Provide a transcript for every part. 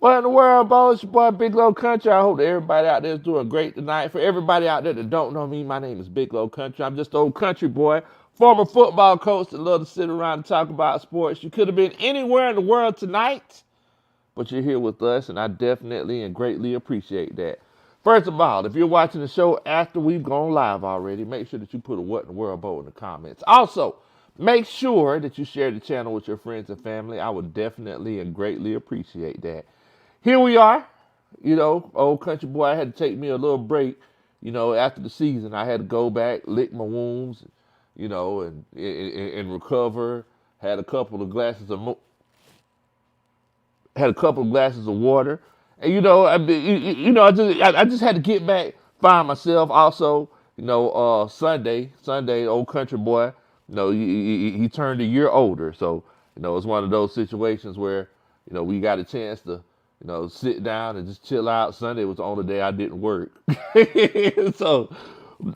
What in the world, Bo? It's your boy Big Low Country. I hope that everybody out there is doing great tonight. For everybody out there that don't know me, my name is Big Low Country. I'm just an old country boy, former football coach that love to sit around and talk about sports. You could have been anywhere in the world tonight, but you're here with us, and I definitely and greatly appreciate that. First of all, if you're watching the show after we've gone live already, make sure that you put a what in the world, Bo, in the comments. Also, make sure that you share the channel with your friends and family. I would definitely and greatly appreciate that. Here we are, old country boy. I had to take me a little break, after the season. I had to go back, lick my wounds, and recover. Had a couple of glasses of water, and I just had to get back, find myself. Also, Sunday, old country boy, he turned a year older, so it's one of those situations where we got a chance to sit down and just chill out. Sunday was the only day I didn't work. So,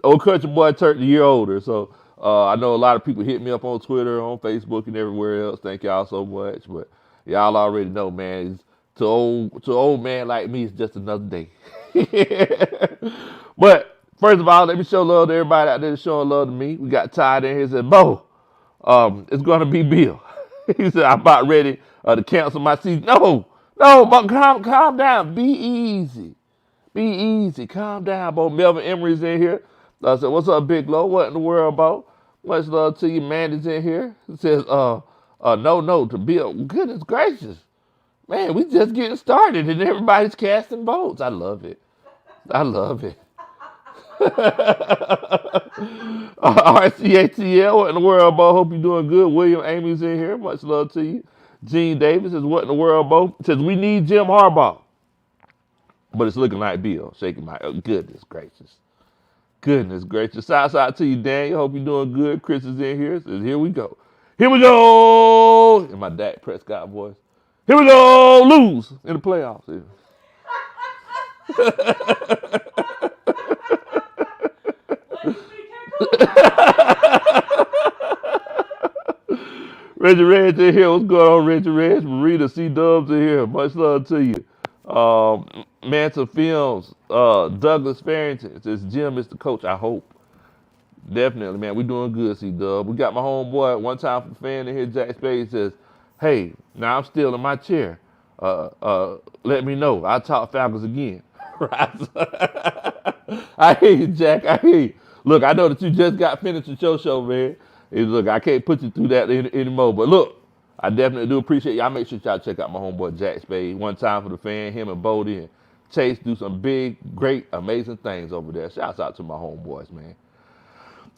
old country boy turned a year older. So, I know a lot of people hit me up on Twitter, on Facebook, and everywhere else. Thank y'all so much. But y'all already know, man, to old man like me, it's just another day. But, first of all, let me show love to everybody out there that's showing love to me. We got Todd in here and said, Bo, it's going to be Bill. He said, I'm about ready to cancel my season. No, but calm down. Be easy. Calm down, Bo. Melvin Emery's in here. I said, what's up, Big Low? What in the world, Bo? Much love to you. Mandy's in here. It says, no, to Bill. Goodness gracious. Man, we just getting started and everybody's casting votes. I love it. RCATL, what in the world, Bo? Hope you're doing good. William Amy's in here. Much love to you. Gene Davis says, what in the world, Bo? Says, we need Jim Harbaugh. But it's looking like Bill. Shaking my, goodness gracious. Shouts out to you, Daniel. Hope you're doing good. Chris is in here. Says, here we go. In my Dak Prescott voice. Here we go. Lose in the playoffs. Reggie Reg in here. What's going on, Reggie Reg? Marita C. Dubs in here. Much love to you. Manta Films, Douglas Farrington says, Jim is the coach, I hope. Definitely, man. We doing good, C. Dub. We got my homeboy, one time for the fan in here, Jack Spade says, hey, now I'm still in my chair. Let me know. I'll talk Falcons again. I hear you, Jack. I hear you. Look, I know that you just got finished with your show, man. Look, I can't put you through that anymore. But look, I definitely do appreciate y'all. Make sure y'all check out my homeboy Jack Spade. One time for the fan, him and Bodie and Chase do some big, great, amazing things over there. Shouts out to my homeboys, man.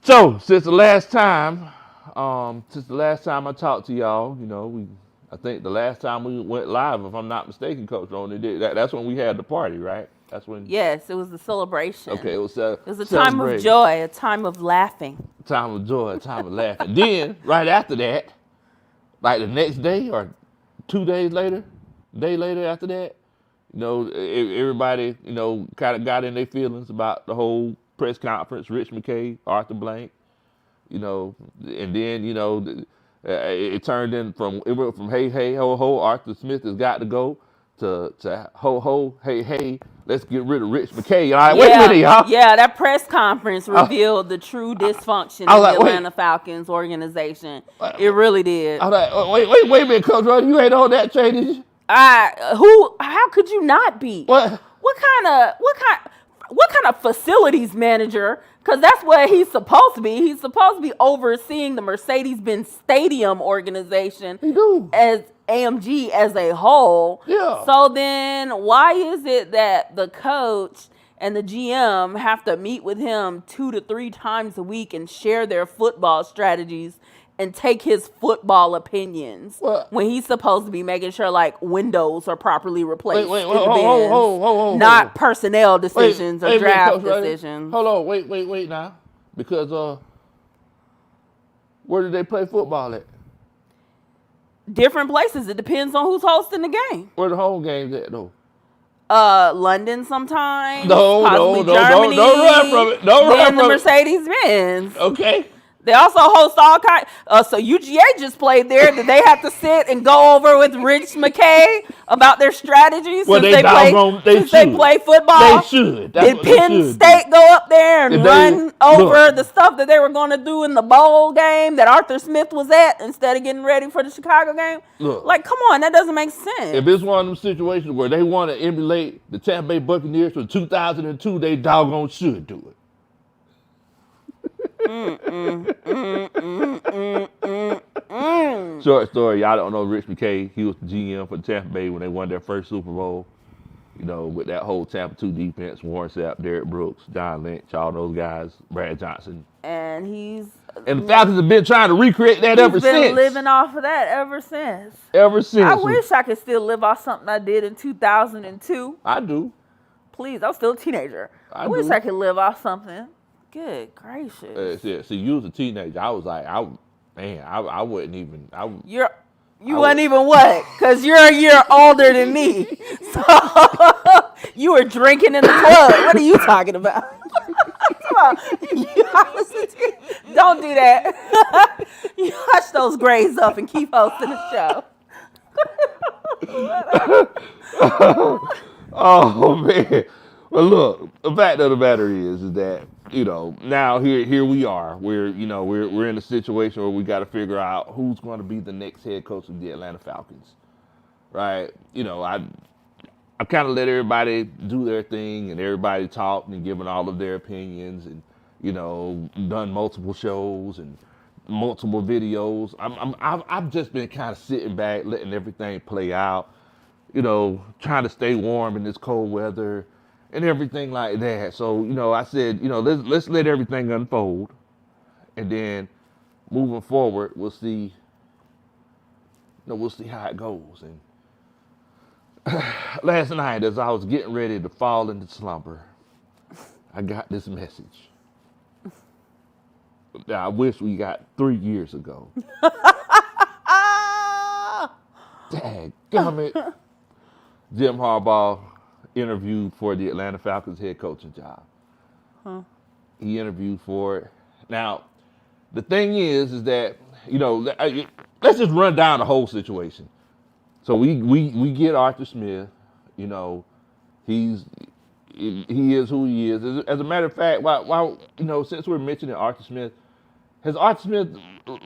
So since the last time I talked to y'all, I think the last time we went live, if I'm not mistaken, Coach Ron, that's when we had the party, right? That's when. Yes, it was the celebration. Okay, it was a time of joy, a time of laughing. Time of joy, a time of laughing. Then right after that, like the next day or 2 days later, day later after that, everybody, kind of got in their feelings about the whole press conference, Rich McKay, Arthur Blank, and then, it turned in it went from hey, hey, ho, ho, Arthur Smith has got to go, to ho, ho, hey, hey, let's get rid of Rich McKay. All right, wait a minute, y'all. Yeah, that press conference revealed the true dysfunction in the Atlanta Falcons organization. It really did. I was like, wait a minute, Coach Roddy, you ain't on that train, did you? How could you not be? What kind of facilities manager? Because that's what he's supposed to be. He's supposed to be overseeing the Mercedes-Benz Stadium organization as AMG as a whole. Yeah. So then why is it that the coach and the GM have to meet with him 2 to 3 times a week and share their football strategies and take his football opinions when he's supposed to be making sure like windows are properly replaced not personnel decisions or draft decisions. Hold on, wait now. Because where did they play football at? Different places. It depends on who's hosting the game. Where the home games at though? London sometimes. No, Germany. Don't run from it. Don't run from the Mercedes-Benz. Okay. They also host all kinds. So UGA just played there. Did they have to sit and go over with Rich McKay about their strategies Well, since they play football? They should. That's Did what they Penn should State do. go up there and If run over the stuff that they were going to do in the bowl game that Arthur Smith was at instead of getting ready for the Chicago game? Look, Like, come on, that doesn't make sense. if it's one of them situations where they want to emulate the Tampa Bay Buccaneers from 2002, they doggone should do it. Short story, y'all don't know Rich McKay. He was the GM for Tampa Bay when they won their first Super Bowl. You know, with that whole Tampa 2 defense, Warren Sapp, Derrick Brooks, John Lynch, all those guys, Brad Johnson. And the Falcons have been trying to recreate that ever since. He's been living off of that ever since. Ever since. I wish I could still live off something I did in 2002. I do. Please, I was still a teenager. I wish I could live off something. Good gracious. See, you was a teenager. I was like, I wouldn't even. You wasn't even what? Because you're a year older than me. So you were drinking in the club. What are you talking about? Don't do that. You hush those grades up and keep hosting the show. Oh man. Well, look, the fact of the matter is that, you know, now here we are. We're in a situation where we got to figure out who's going to be the next head coach of the Atlanta Falcons, right? You know, I kind of let everybody do their thing and everybody talk and giving all of their opinions and, you know, done multiple shows and multiple videos. I've just been kind of sitting back, letting everything play out, you know, trying to stay warm in this cold weather and everything like that. So, you know, I said, you know, let's let everything unfold, and then moving forward, we'll see. We'll see how it goes. And last night, as I was getting ready to fall into slumber, I got this message that I wish we got 3 years ago. Dadgummit. Jim Harbaugh interviewed for the Atlanta Falcons head coaching job. He interviewed for it. Now, the thing is that, you know, let's just run down the whole situation. So we get Arthur Smith. You know, he is who he is. As a matter of fact, while you know, since we're mentioning Arthur Smith, has Arthur Smith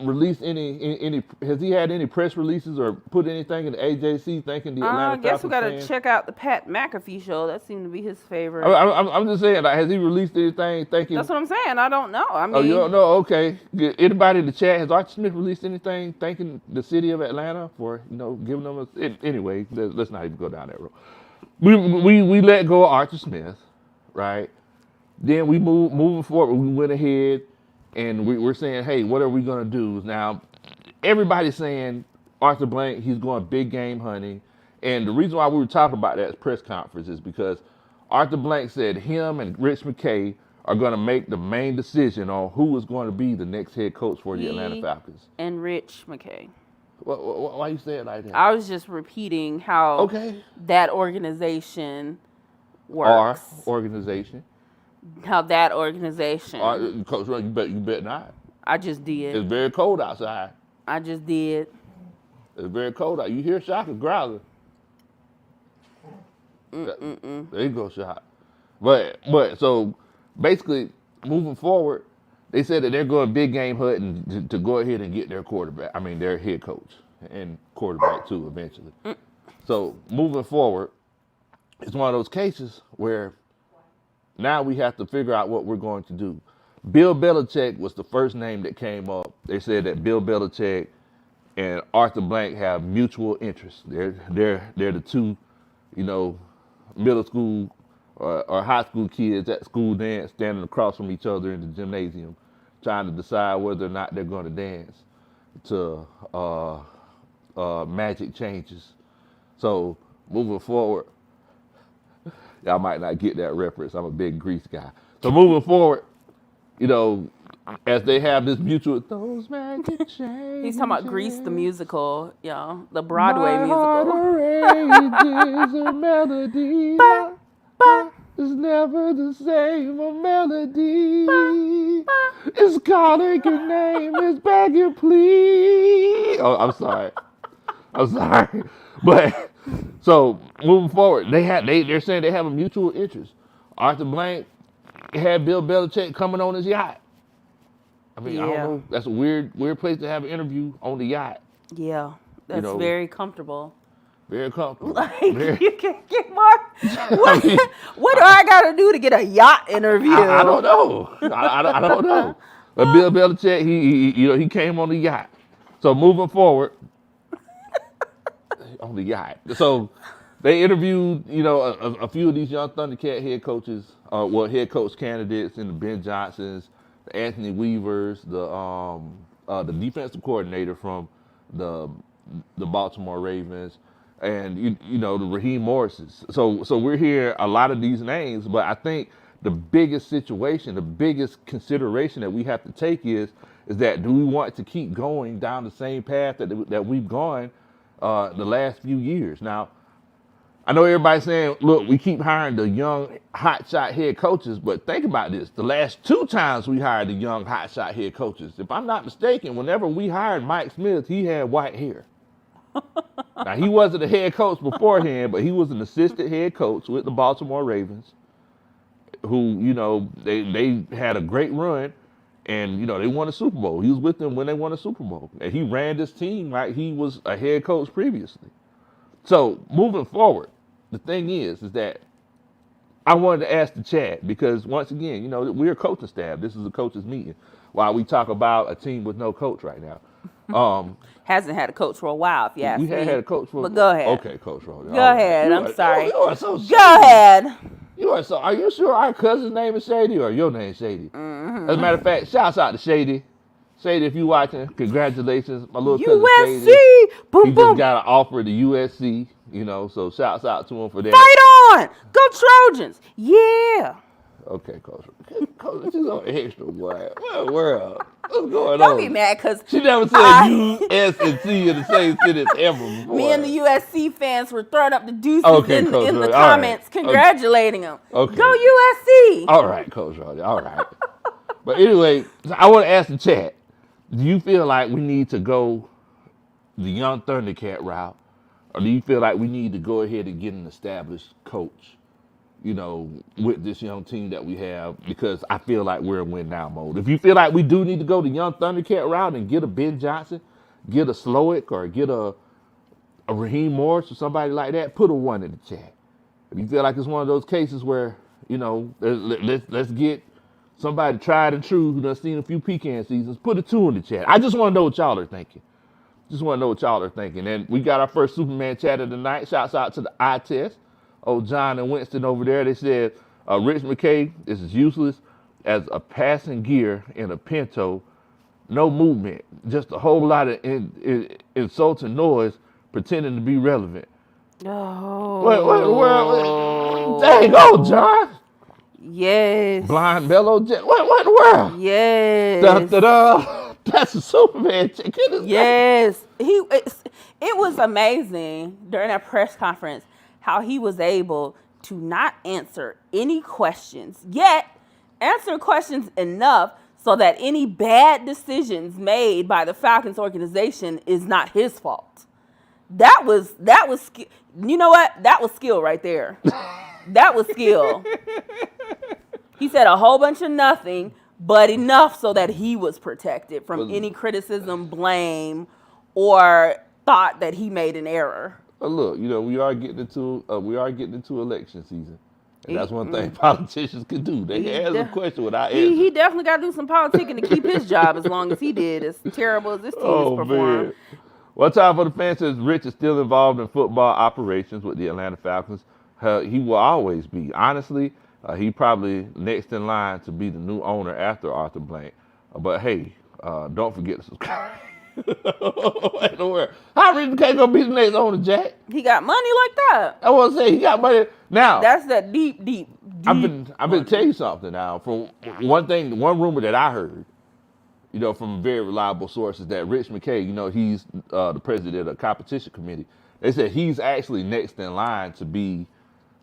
released any? Has he had any press releases or put anything in the AJC thanking the Atlanta Falcons? I guess we got to check out the Pat McAfee show. That seemed to be his favorite. I'm just saying, like, has he released anything thanking? That's what I'm saying. I don't know. I mean, oh, you don't know? Okay. Anybody in the chat, has Arthur Smith released anything thanking the city of Atlanta for, you know, giving them anyway? Let's not even go down that road. We let go of Arthur Smith, right? Then we moving forward. We went ahead. And we're saying, hey, what are we going to do? Now, everybody's saying Arthur Blank, he's going big game hunting. And the reason why we were talking about that press conference is because Arthur Blank said him and Rich McKay are going to make the main decision on who is going to be the next head coach for the Atlanta Falcons. And Rich McKay. Why you say it like that? I was just repeating how that organization works. Our organization. How that organization. Coach, you bet not. I just did. It's very cold outside. I just did. It's very cold out. You hear Shaka growling. There you go, Shaka. But so basically, moving forward, they said that they're going big game hunting to go ahead and get their quarterback. I mean, their head coach and quarterback too, eventually. So moving forward, it's one of those cases where now we have to figure out what we're going to do. Bill Belichick was the first name that came up. They said that Bill Belichick and Arthur Blank have mutual interests. They're the two, you know, middle school or high school kids at school dance standing across from each other in the gymnasium, trying to decide whether or not they're going to dance to Magic Changes. So moving forward, y'all might not get that reference. I'm a big Grease guy. So moving forward, you know, as they have this mutual, those magic changes. He's talking about Grease the musical, y'all, the Broadway My musical. heart is a melody. It's never the same a melody. It's calling your name. It's begging, please. Oh, I'm sorry. I'm sorry. But so moving forward, they're saying they have a mutual interest. Arthur Blank had Bill Belichick coming on his yacht. I mean, I don't know. That's a weird place to have an interview on the yacht. Yeah, that's very comfortable. Very comfortable. Like, you can't get more. What do I got to do to get a yacht interview? I don't know. I don't know. But Bill Belichick, he came on the yacht. So moving forward, on the yacht. So they interviewed, a few of these young Thundercat head coaches, head coach candidates, and the Ben Johnsons, the Anthony Weavers, the defensive coordinator from the Baltimore Ravens, and the Raheem Morrises. So we're hearing a lot of these names, but I think the biggest situation, the biggest consideration that we have to take is that do we want to keep going down the same path that we've gone the last few years? Now, I know everybody's saying, look, we keep hiring the young hotshot head coaches, but think about this. The last 2 times we hired the young hotshot head coaches, if I'm not mistaken, whenever we hired Mike Smith, he had white hair. Now, he wasn't a head coach beforehand, but he was an assistant head coach with the Baltimore Ravens who, they had a great run and, they won a Super Bowl. He was with them when they won a Super Bowl. And he ran this team like he was a head coach previously. So moving forward, the thing is that I wanted to ask the chat because once again, we're a coaching staff. This is a coaches meeting. While we talk about a team with no coach right now. Hasn't had a coach for a while, if you ask me. We had a coach for But go ahead. Okay, Coach Roll. Go ahead. I'm sorry. You are so shady. Go ahead. Are you sure our cousin's name is Shady or your name's Shady? Mm-hmm. As a matter of fact, shouts out to Shady. Shady, if you watching, congratulations. My little cousin USC! Shady. Boom, He boom. just got an offer to USC, so shouts out to him for that. Fight on! Go Trojans! Yeah! Okay, Coach. Coach, she's on extra, boy. What in the world? What's going on? Don't be mad because She never said U, S, and C in the same sentence ever before. me and the USC fans were throwing up the deuces in the All comments, right. congratulating them. Okay. Go USC! All right, Coach Roddy. All right. But anyway, I want to ask the chat, do you feel like we need to go the young Thundercat route, or do you feel like we need to go ahead and get an established coach, with this young team that we have? Because I feel like we're in win now mode. If you feel like we do need to go the young Thundercat route and get a Ben Johnson, get a Slowick, or get a Raheem Morris or somebody like that, put a 1 in the chat. If you feel like it's one of those cases where, let's get somebody tried and true who done seen a few pecan seasons, put a 2 in the chat. I just want to know what y'all are thinking. And we got our first Superman chat of the night. Shouts out to the eye test. Old John and Winston over there. They said Rich McKay is as useless as a passing gear in a Pinto. No movement. Just a whole lot of insulting noise pretending to be relevant. Oh. What dang, go, John. Yes. Blind mellow jet. What in the world? Yes. Da-da-da. That's a Superman chick. Yes. It was amazing during that press conference how he was able to not answer any questions, yet answer questions enough so that any bad decisions made by the Falcons organization is not his fault. That was you know what? That was skill right there. That was skill. He said a whole bunch of nothing, but enough so that he was protected from any criticism, blame, or thought that he made an error. Look, we are getting into election season, and that's one thing politicians can do. They can answer a question without answering. He definitely got to do some politicking to keep his job as long as he did. As terrible as this team has performed. Man. One time for the fans says Rich is still involved in football operations with the Atlanta Falcons. He will always be. Honestly, he probably next in line to be the new owner after Arthur Blank. But hey, don't forget to subscribe. Don't worry. How Rich McKay gonna be the next owner, Jack? He got money like that. I want to say he got money. Now that's that deep. I've been telling you something now. From one rumor that I heard, from very reliable sources, that Rich McKay, he's the president of the competition committee. They said he's actually next in line to be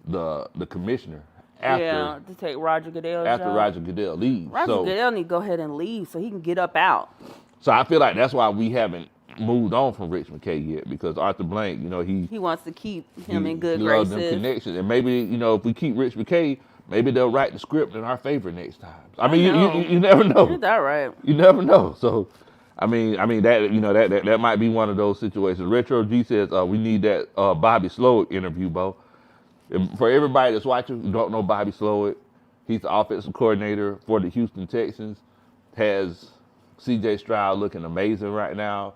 the commissioner after to take Roger Goodell's job. Roger Goodell leaves. Roger Goodell need to go ahead and leave so he can get up out. So I feel like that's why we haven't moved on from Rich McKay yet, because Arthur Blank, he wants to keep him in good he graces. Them connections, and maybe if we keep Rich McKay, maybe they'll write the script in our favor next time. I mean, you never know. You're that right. You never know. So, I mean that that might be one of those situations. Retro G says we need that Bobby Slowick interview, Bo. And for everybody that's watching who don't know Bobby Slowick, he's the offensive coordinator for the Houston Texans. Has C.J. Stroud looking amazing right now.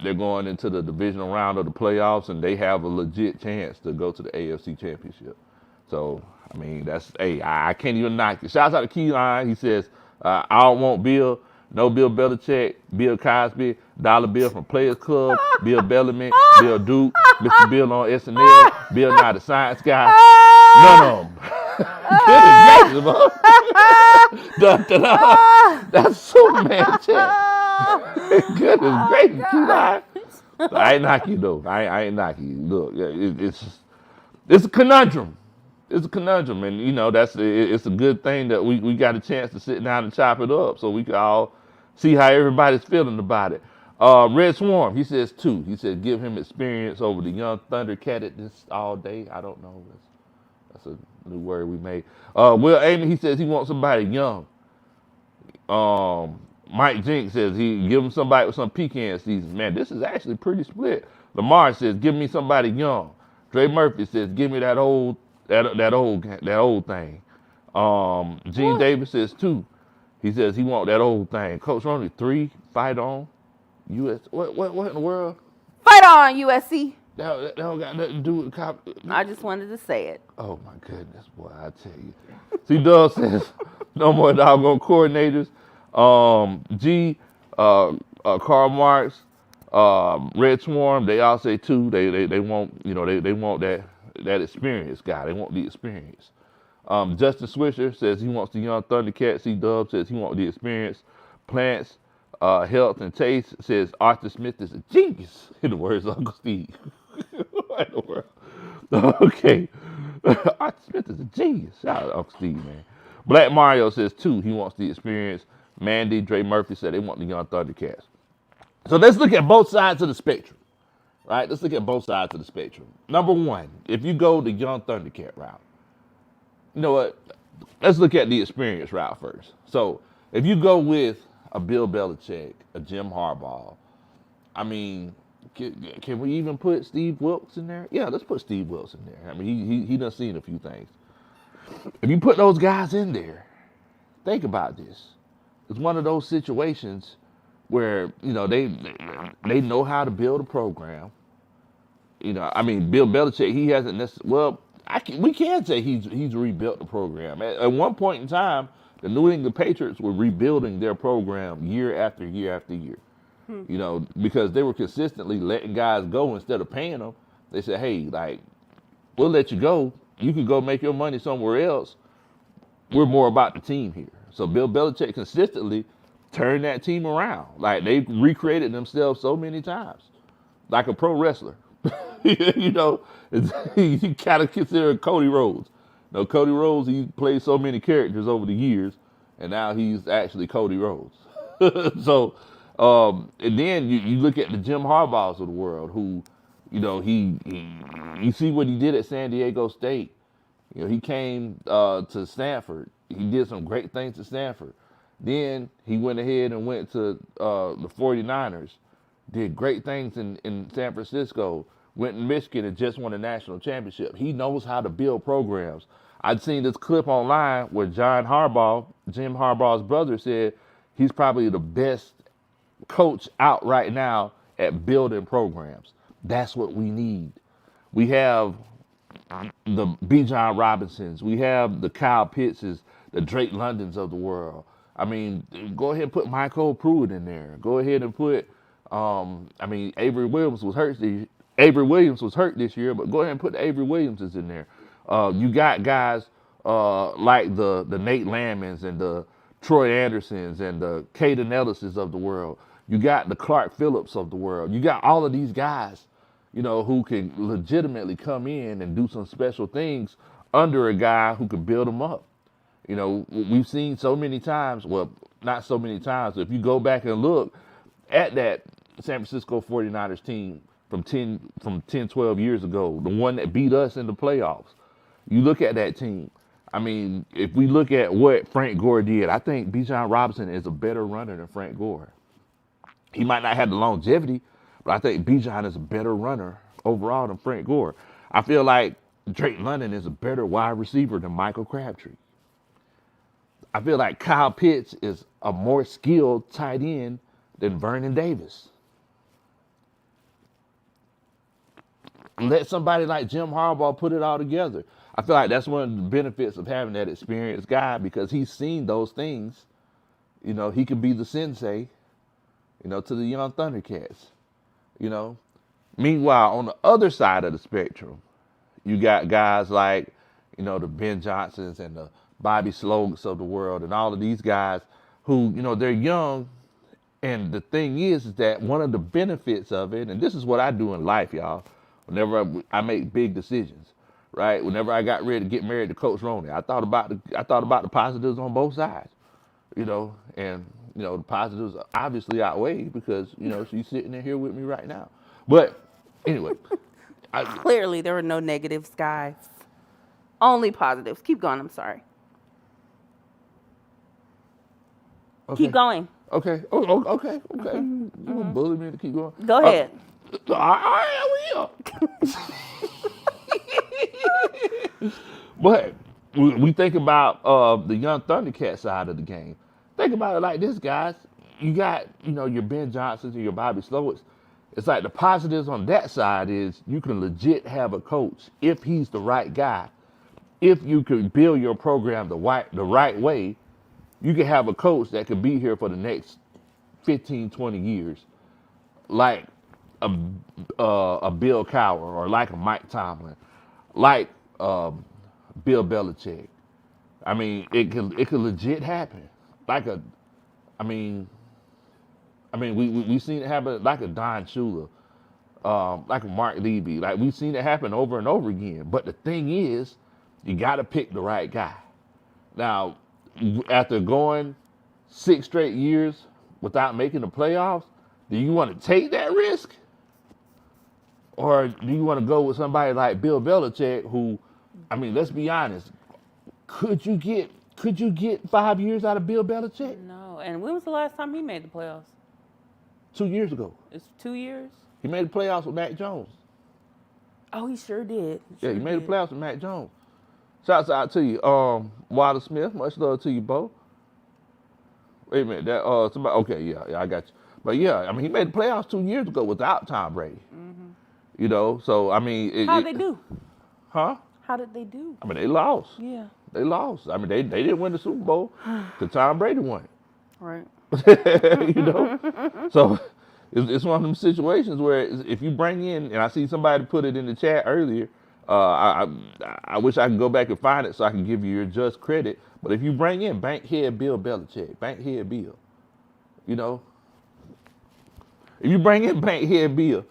They're going into the divisional round of the playoffs, and they have a legit chance to go to the AFC Championship. So, I mean, I can't even knock it. Shouts out to Keyline. He says, I don't want Bill, no Bill Belichick, Bill Cosby, Dollar Bill from Players Club, Bill Bellamy, Bill Duke, Mr. Bill on SNL, Bill Nye the Science Guy. None of them. Goodness gracious, that's Superman chat. Goodness gracious, Keyline. I ain't knock you though. I ain't knock you. Look, it's a conundrum. It's a conundrum, and it's a good thing that we got a chance to sit down and chop it up, so we can all see how everybody's feeling about it. Red Swarm, he says 2. He said give him experience over the young Thundercat at this all day. I don't know. That's a new word we made. Will Amy, he says he wants somebody young. Mike Jinks says he give him somebody with some pecan season. Man, this is actually pretty split. Lamar says give me somebody young. Dre Murphy says give me that old thing. Gene Davis says 2. He says he want that old thing. Coach Roney 3. Fight on. US. What in the world? Fight on, USC. That don't got nothing to do with cop. I just wanted to say it. Oh my goodness, boy! I tell you. See, Doug says no more doggone coordinators. Karl Marx, Red Swarm. They all say 2. They want they want that experience guy. They want the experience. Justin Swisher says he wants the young Thundercat. C-Dub says he wants the experience. Plants, Health, and Taste says Arthur Smith is a genius. In the words of Uncle Steve. What in the world? Okay. Arthur Smith is a genius. Shout out to Uncle Steve, man. Black Mario says 2. He wants the experience. Mandy, Dre Murphy said they want the young Thundercats. So let's look at both sides of the spectrum. Right? Let's look at both sides of the spectrum. Number 1, if you go the young Thundercat route, you know what? Let's look at the experience route first. So if you go with a Bill Belichick, a Jim Harbaugh, I mean, can we even put Steve Wilkes in there? Yeah, let's put Steve Wilkes in there. I mean, he done seen a few things. If you put those guys in there, think about this. It's one of those situations where, they know how to build a program. I mean, Bill Belichick, he hasn't necessarily, we can say he's rebuilt the program. At one point in time, the New England Patriots were rebuilding their program year after year after year. Because they were consistently letting guys go instead of paying them. They said, hey, we'll let you go. You can go make your money somewhere else. We're more about the team here. So Bill Belichick consistently turned that team around. They recreated themselves so many times. Like a pro wrestler. You kind of consider Cody Rhodes. Cody Rhodes, he played so many characters over the years, and now he's actually Cody Rhodes. So, and then you look at the Jim Harbaughs of the world, who, you see what he did at San Diego State. He came to Stanford. He did some great things at Stanford. Then he went ahead and went to the 49ers, did great things in San Francisco, went to Michigan and just won a national championship. He knows how to build programs. I'd seen this clip online where Jim Harbaugh's brother, said he's probably the best coach out right now at building programs. That's what we need. We have the Bijan Robinsons. We have the Kyle Pittses, the Drake Londons of the world. I mean, go ahead and put Michael Pruitt in there. Go ahead and put, Avery Williams was hurt this year, but go ahead and put the Avery Williamses in there. You got guys like the Nate Lamans and the Troy Andersons and the Caden Ellises of the world. You got the Clark Phillips of the world. You got all of these guys, who can legitimately come in and do some special things under a guy who could build them up. You know, we've seen so many times, well, not so many times, but if you go back and look at that San Francisco 49ers team from 10, 12 years ago, the one that beat us in the playoffs, you look at that team. I mean, if we look at what Frank Gore did, I think Bijan Robinson is a better runner than Frank Gore. He might not have the longevity, but I think Bijan is a better runner overall than Frank Gore. I feel like Drake London is a better wide receiver than Michael Crabtree. I feel like Kyle Pitts is a more skilled tight end than Vernon Davis. Let somebody like Jim Harbaugh put it all together. I feel like that's one of the benefits of having that experienced guy because he's seen those things. You know, he could be the sensei, you know, to the young Thundercats, you know. Meanwhile, on the other side of the spectrum, you got guys like, you know, the Ben Johnsons and the Bobby Slogans of the world and all of these guys who, you know, they're young. And the thing is that one of the benefits of it, and this is what I do in life, y'all, whenever I make big decisions, right? Whenever I got ready to get married to Coach Roney, I thought about the positives on both sides, you know, and, you know, the positives obviously outweigh because, you know, she's sitting in here with me right now. But anyway. Clearly, there were no negatives, guys. Only positives. Keep going. I'm sorry. Okay. Keep going. Okay. Oh, okay. Okay. You gonna bully me to keep going? Go ahead. All right, But we think about the young Thundercat side of the game. Think about it like this, guys. You got, you know, your Ben Johnsons and your Bobby Slowicks. It's like the positives on that side is you can legit have a coach if he's the right guy. If you can build your program the right way, you can have a coach that could be here for the next 15, 20 years, like a Bill Cowher or like a Mike Tomlin, like Bill Belichick. I mean, it could legit happen. We've seen it happen like a Don Shula, like a Mark Levy. Like we've seen it happen over and over again. But the thing is, you got to pick the right guy. Now, after going 6 straight years without making the playoffs, do you want to take that risk? Or do you want to go with somebody like Bill Belichick who, I mean, let's be honest, could you get 5 years out of Bill Belichick? No. And when was the last time he made the playoffs? 2 years ago. It's 2 years? He made the playoffs with Mac Jones. Oh, he sure did. He made the playoffs with Mac Jones. Shouts out to you, Wilder Smith. Much love to you, Bo. Wait a minute, that somebody. Okay, yeah, I got you. But yeah, I mean, he made the playoffs 2 years ago without Tom Brady. Mm-hmm. You know, so I mean, how'd they do? Huh? How did they do? I mean, they lost. Yeah, they lost. I mean, they didn't win the Super Bowl because Tom Brady won it. Right. You know, so it's one of them situations where if you bring in, and I see somebody put it in the chat earlier. I wish I could go back and find it so I can give you your just credit. But if you bring in Bankhead Bill Belichick, Bankhead Bill, you know, if you bring in Bankhead Bill,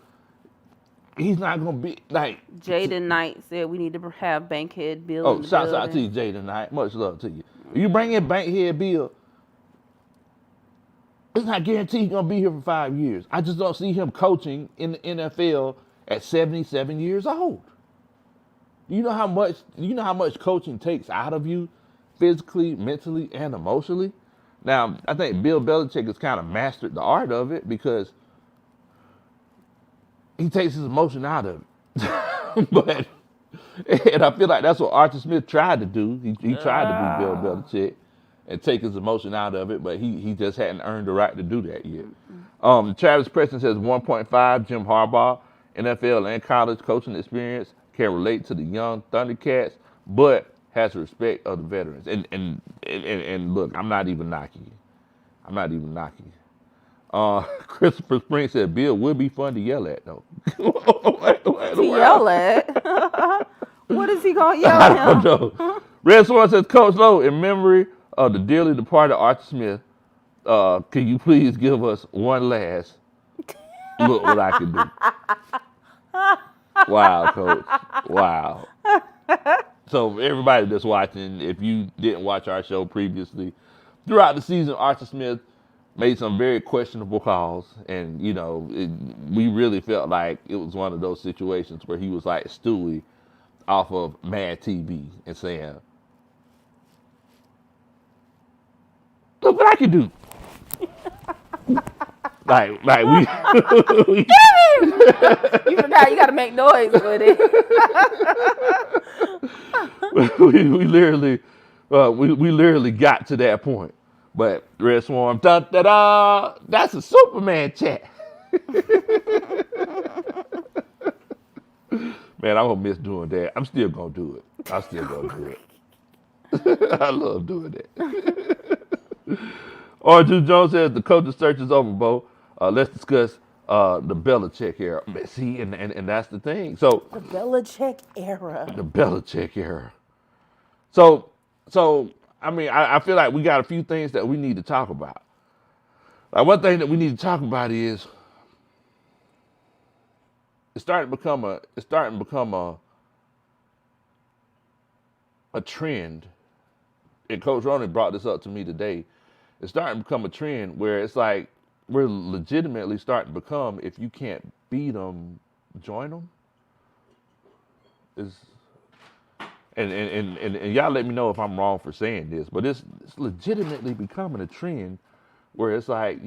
he's not going to be like. Jaden Knight said we need to have Bankhead Bill. Oh, shouts out to you, Jaden Knight. Much love to you. If you bring in Bankhead Bill, it's not guaranteed he's going to be here for 5 years. I just don't see him coaching in the NFL at 77 years old. You know how much coaching takes out of you physically, mentally, and emotionally? Now, I think Bill Belichick has kind of mastered the art of it because he takes his emotion out of it. And I feel like that's what Arthur Smith tried to do. He tried to be Bill Belichick and take his emotion out of it, but he just hadn't earned the right to do that yet. Travis Preston says 1.5, Jim Harbaugh, NFL and college coaching experience, can relate to the young Thundercats, but has respect of the veterans. And look, I'm not even knocking you. Christopher Spring said Bill would be fun to yell at though. To yell at? What is he gonna yell at? I don't know. Red Swan says, Coach Lowe, in memory of the dearly departed Arthur Smith, can you please give us one last look what I can do? Wow, Coach. Wow. So everybody that's watching, if you didn't watch our show previously, throughout the season, Arthur Smith made some very questionable calls, and we really felt like it was one of those situations where he was like Stewie off of Mad TV and saying, "Look what I can do." like we You forgot you got to make noise with it. we literally we literally got to that point. But Red Swarm, da da da, that's a Superman chat. Man, I'm gonna miss doing that. I'm still gonna do it. I'm still gonna do it. I love doing that. R2 Jones says the coaching search is over, Bo. Let's discuss the Belichick era. See, and that's the thing. So The Belichick era. the Belichick era. So I mean, I feel like we got a few things that we need to talk about. Like one thing that we need to talk about is it's starting to become a trend. And Coach Roney brought this up to me today. It's starting to become a trend where it's like we're legitimately starting to become, if you can't beat them, join them. And y'all let me know if I'm wrong for saying this, but it's legitimately becoming a trend where it's like,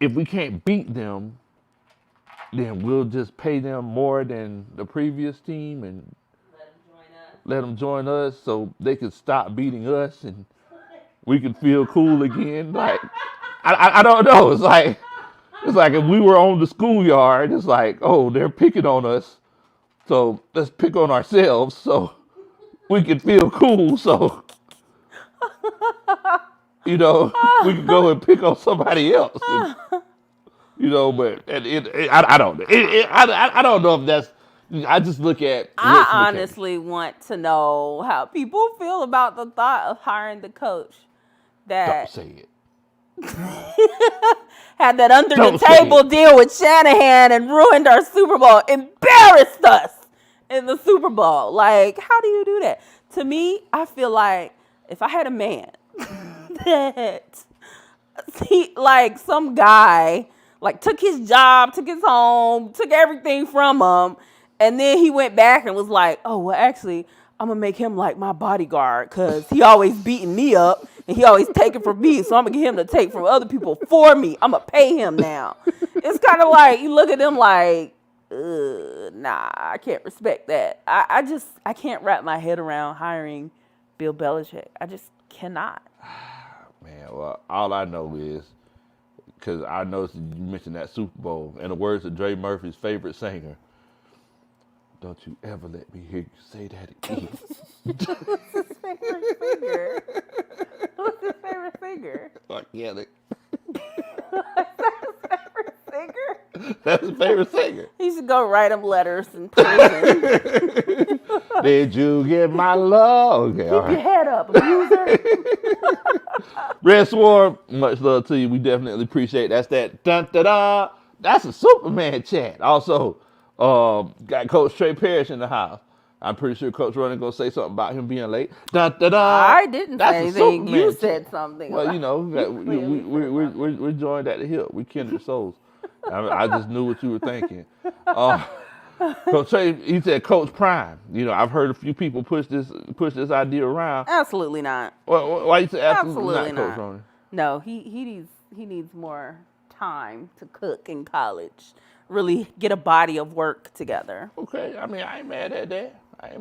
if we can't beat them, then we'll just pay them more than the previous team and let them join us so they can stop beating us and we can feel cool again. Like, I don't know. It's like if we were on the schoolyard, it's like, oh, they're picking on us. So let's pick on ourselves so we can feel cool. So, we can go and pick on somebody else. And, but I don't know. I don't know if that's, I just look at. I honestly want to know how people feel about the thought of hiring the coach that Don't say it. had that under the table deal with Shanahan and ruined our Super Bowl, embarrassed us in the Super Bowl. Like, how do you do that? To me, I feel like if I had a man that, like some guy, like took his job, took his home, took everything from him, and then he went back and was like, oh, well, actually, I'm going to make him like my bodyguard because he always beating me up and he always taking from me. So I'm going to get him to take from other people for me. I'm going to pay him now. It's kind of like you look at them like, nah, I can't respect that. I can't wrap my head around hiring Bill Belichick. I just cannot. Man, well, all I know is, because I noticed you mentioned that Super Bowl, in the words of Dre Murphy's favorite singer, don't you ever let me hear you say that again. What's his favorite singer? What's his favorite singer? Organic. That's his favorite singer? That's his favorite singer. He should go write him letters in prison. Did you get my love? Okay, Keep all right. your head up, loser. Red Swarm, much love to you. We definitely appreciate that. That's that dun-da-da. That's a Superman chat. Also, got Coach Trey Parrish in the house. I'm pretty sure Coach Ronnie gonna say something about him being late. Dun-da-da. I didn't That's say a anything. Superman You chat. said something. Well, we're joined at the hip. We kindred souls. I just knew what you were thinking. Coach Trey, he said Coach Prime. I've heard a few people push this idea around. Absolutely not. Well, why you say Absolutely not, not. Coach Ronnie? No, he needs more time to cook in college. Really get a body of work together. Okay, I mean, I ain't mad at that. I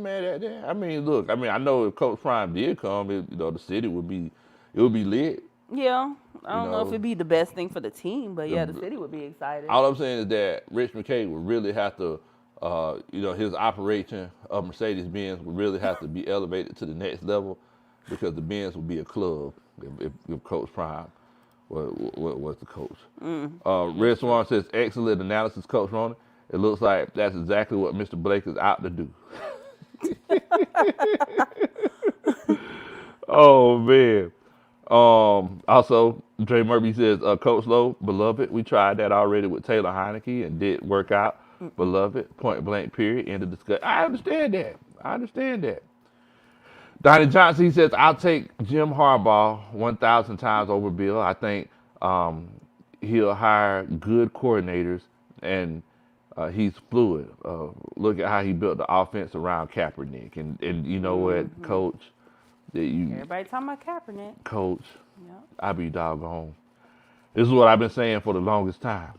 mean, look, I know if Coach Prime did come, the city would be lit. Yeah, I don't know if it'd be the best thing for the team, but yeah, the city would be excited. All I'm saying is that Rich McKay would really have to, his operation of Mercedes-Benz would really have to be elevated to the next level because the Benz would be a club if Coach Prime was the coach. Red Swan says, excellent analysis, Coach Ronnie. It looks like that's exactly what Mr. Blake is out to do. Oh, man. Also, Dre Murphy says, Coach Lowe, beloved, we tried that already with Taylor Heineke and didn't work out. beloved, point blank, period, end of discussion. I understand that. Donnie Johnson, he says, I'll take Jim Harbaugh 1,000 times over Bill. I think he'll hire good coordinators, and he's fluid. Look at how he built the offense around Kaepernick. And you know what, Coach? Everybody talking about Kaepernick. Coach, Yep. I be doggone. This is what I've been saying for the longest time.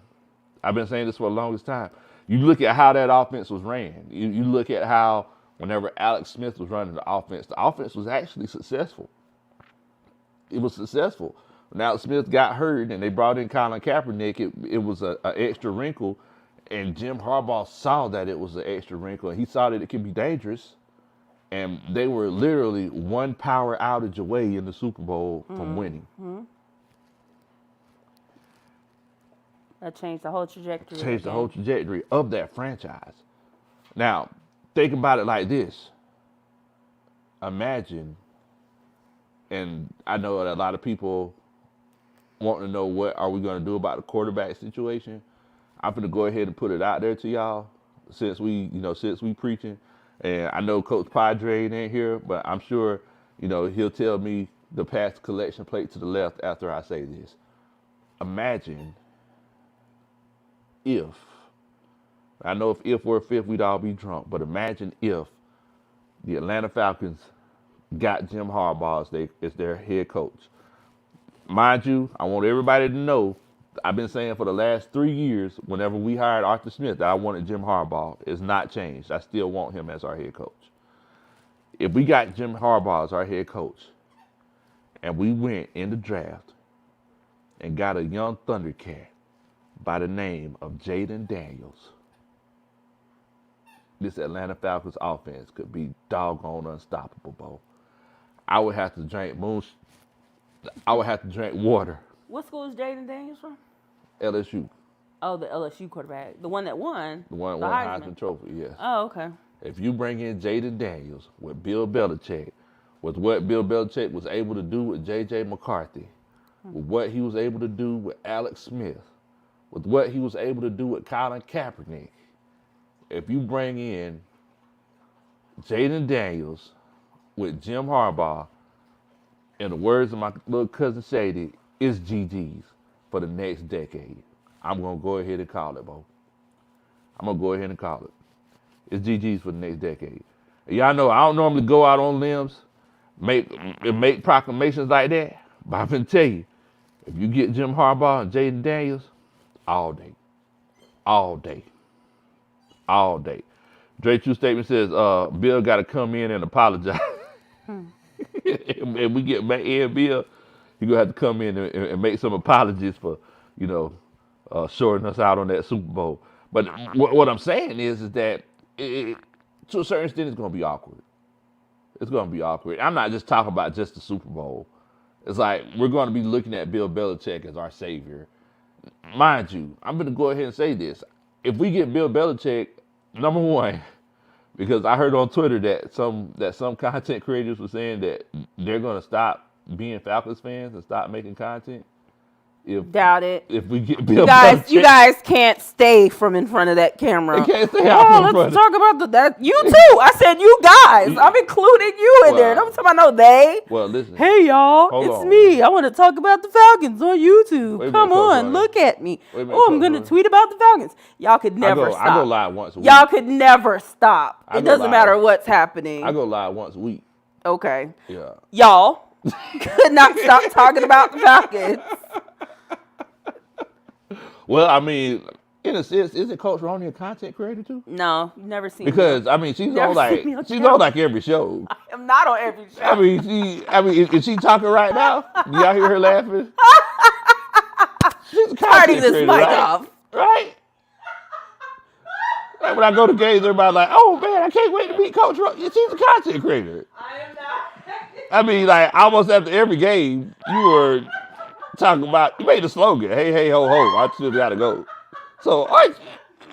You look at how that offense was ran. You look at how whenever Alex Smith was running the offense was actually successful. It was successful. When Alex Smith got hurt and they brought in Colin Kaepernick, it was an extra wrinkle. And Jim Harbaugh saw that it was an extra wrinkle, and he saw that it could be dangerous. And they were literally one power outage away in the Super Bowl from winning. That changed the whole trajectory. The whole trajectory of that franchise. Now, think about it like this. Imagine, and I know that a lot of people want to know what are we going to do about the quarterback situation. I'm going to go ahead and put it out there to y'all since we preaching. And I know Coach Padre ain't here, but I'm sure, he'll tell me the pass collection plate to the left after I say this. Imagine if, I know if we're fifth, we'd all be drunk, but imagine if the Atlanta Falcons got Jim Harbaugh as their head coach. Mind you, I want everybody to know, I've been saying for the last 3 years, whenever we hired Arthur Smith, that I wanted Jim Harbaugh. It's not changed. I still want him as our head coach. If we got Jim Harbaugh as our head coach, and we went in the draft and got a young Thundercat by the name of Jaden Daniels, this Atlanta Falcons offense could be doggone unstoppable, Bo. I would have to drink water. What school is Jaden Daniels from? LSU. Oh, the LSU quarterback. The one that won. The one that won Heisman Trophy, yes. Oh, okay. If you bring in Jaden Daniels with Bill Belichick, with what Bill Belichick was able to do with J.J. McCarthy, with what he was able to do with Alex Smith, with what he was able to do with Colin Kaepernick, if you bring in Jaden Daniels with Jim Harbaugh, in the words of my little cousin Shady, it's GG's for the next decade. I'm going to go ahead and call it, Bo. It's GG's for the next decade. And y'all know I don't normally go out on limbs, make proclamations like that, but I'm going to tell you, if you get Jim Harbaugh and Jaden Daniels, all day. Dre True Statement says, Bill got to come in and apologize. And we get Bill, he going to have to come in and make some apologies for, shorting us out on that Super Bowl. But what I'm saying is that to a certain extent, it's going to be awkward. I'm not just talking about just the Super Bowl. It's like we're going to be looking at Bill Belichick as our savior. Mind you, I'm going to go ahead and say this. If we get Bill Belichick, number one, because I heard on Twitter that some content creators were saying that they're going to stop being Falcons fans and stop making content. Doubt it. If we get Bill Belichick, you guys can't stay from in front of that camera. They can't stay out in front. Let's talk about that. You too. I said you guys. I'm including you in there. Don't talk about no they. Well, listen. Hey y'all, it's me. I want to talk about the Falcons on YouTube. Come on, look at me. Oh, I'm gonna tweet about the Falcons. Y'all could never stop. I go live once a week. Y'all could never stop. It doesn't matter what's happening. I go live once a week. Okay. Yeah. Y'all could not stop talking about the Falcons. Well, I mean, in a sense, isn't Coach Ronnie a content creator too? No, you've never seen because me. I mean, she's on like every show. I am not on every show. I mean, is she talking right now? Do y'all hear her laughing? She's a Turning this mic off, right? Like when I go to games, everybody's like, "Oh man, I can't wait to meet Coach Ronnie." She's a content creator. I am not. I mean, like almost after every game, you were talking about, you made the slogan, hey, hey, ho, ho, I still gotta go. So,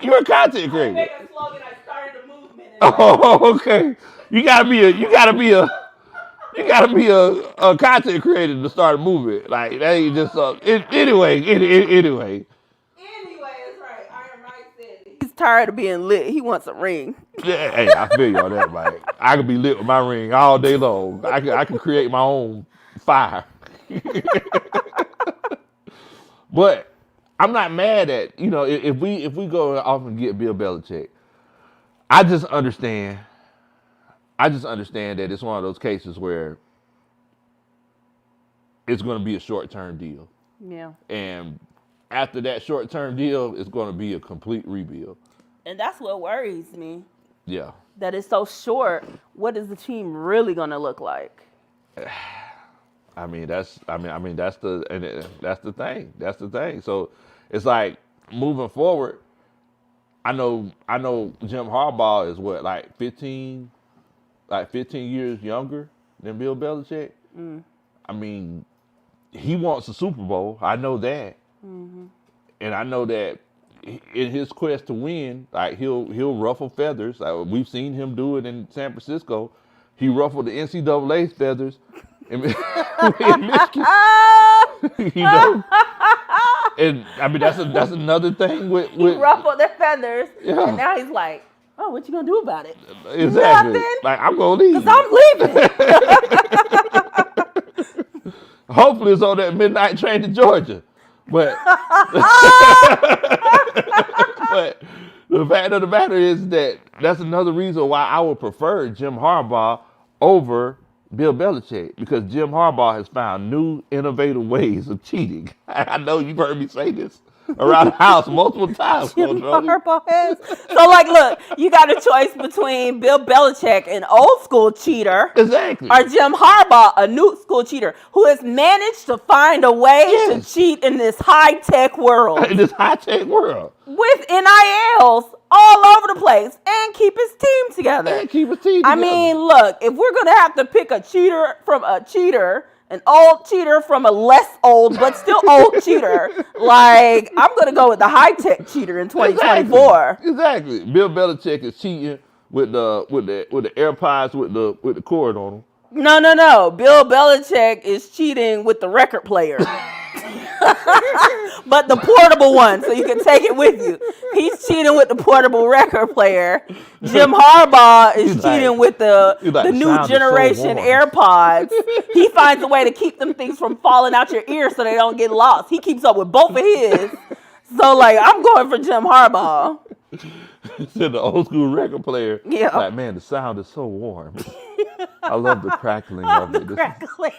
you're a content creator. I made a slogan, I started a movement. Oh, okay. You gotta be a content creator to start a movement. Like, that ain't just, anyway. Anyway, it's right. Iron Mike said it. These tired of being lit. He wants a ring. Yeah, hey, I feel you on that, Mike. I could be lit with my ring all day long. I can create my own fire. But I'm not mad at, if we go off and get Bill Belichick. I just understand that it's one of those cases where it's going to be a short-term deal. Yeah. And after that short-term deal, it's going to be a complete rebuild. And that's what worries me. Yeah. That it's so short. What is the team really going to look like? That's the thing. That's the thing. So it's like moving forward. I know Jim Harbaugh is what, like 15 years younger than Bill Belichick. Mm. I mean, he wants a Super Bowl. I know that. Mm-hmm. And I know that in his quest to win, like he'll ruffle feathers. Like we've seen him do it in San Francisco. He ruffled the NCAA's feathers in Michigan. And I mean that's another thing with he ruffled their feathers, yeah. And now he's like, "Oh, what you gonna do about it?" Exactly. Nothing. Like I'm gonna leave. 'Cause I'm leaving. Hopefully it's on that midnight train to Georgia. But but the fact of the matter is that's another reason why I would prefer Jim Harbaugh over Bill Belichick, because Jim Harbaugh has found new, innovative ways of cheating. I know you've heard me say this around the house multiple times. Jim Harbaugh has. So, like, look, you got a choice between Bill Belichick, an old school cheater, exactly, or Jim Harbaugh, a new school cheater, who has managed to find a way to cheat in this high-tech world. With NILs all over the place and keep his team together. I mean, look, if we're going to have to pick a cheater from a cheater, an old cheater from a less old but still old cheater, like, I'm going to go with the high-tech cheater in 2024. Exactly. Bill Belichick is cheating with the AirPods with the cord on them. No. Bill Belichick is cheating with the record player. But the portable one, so you can take it with you. He's cheating with the portable record player. Jim Harbaugh is cheating with the new generation AirPods. He finds a way to keep them things from falling out your ear so they don't get lost. He keeps up with both of his. So, like, I'm going for Jim Harbaugh. Said the old school record player. Yeah. Like, man, the sound is so warm. I love the crackling of it. Crackling.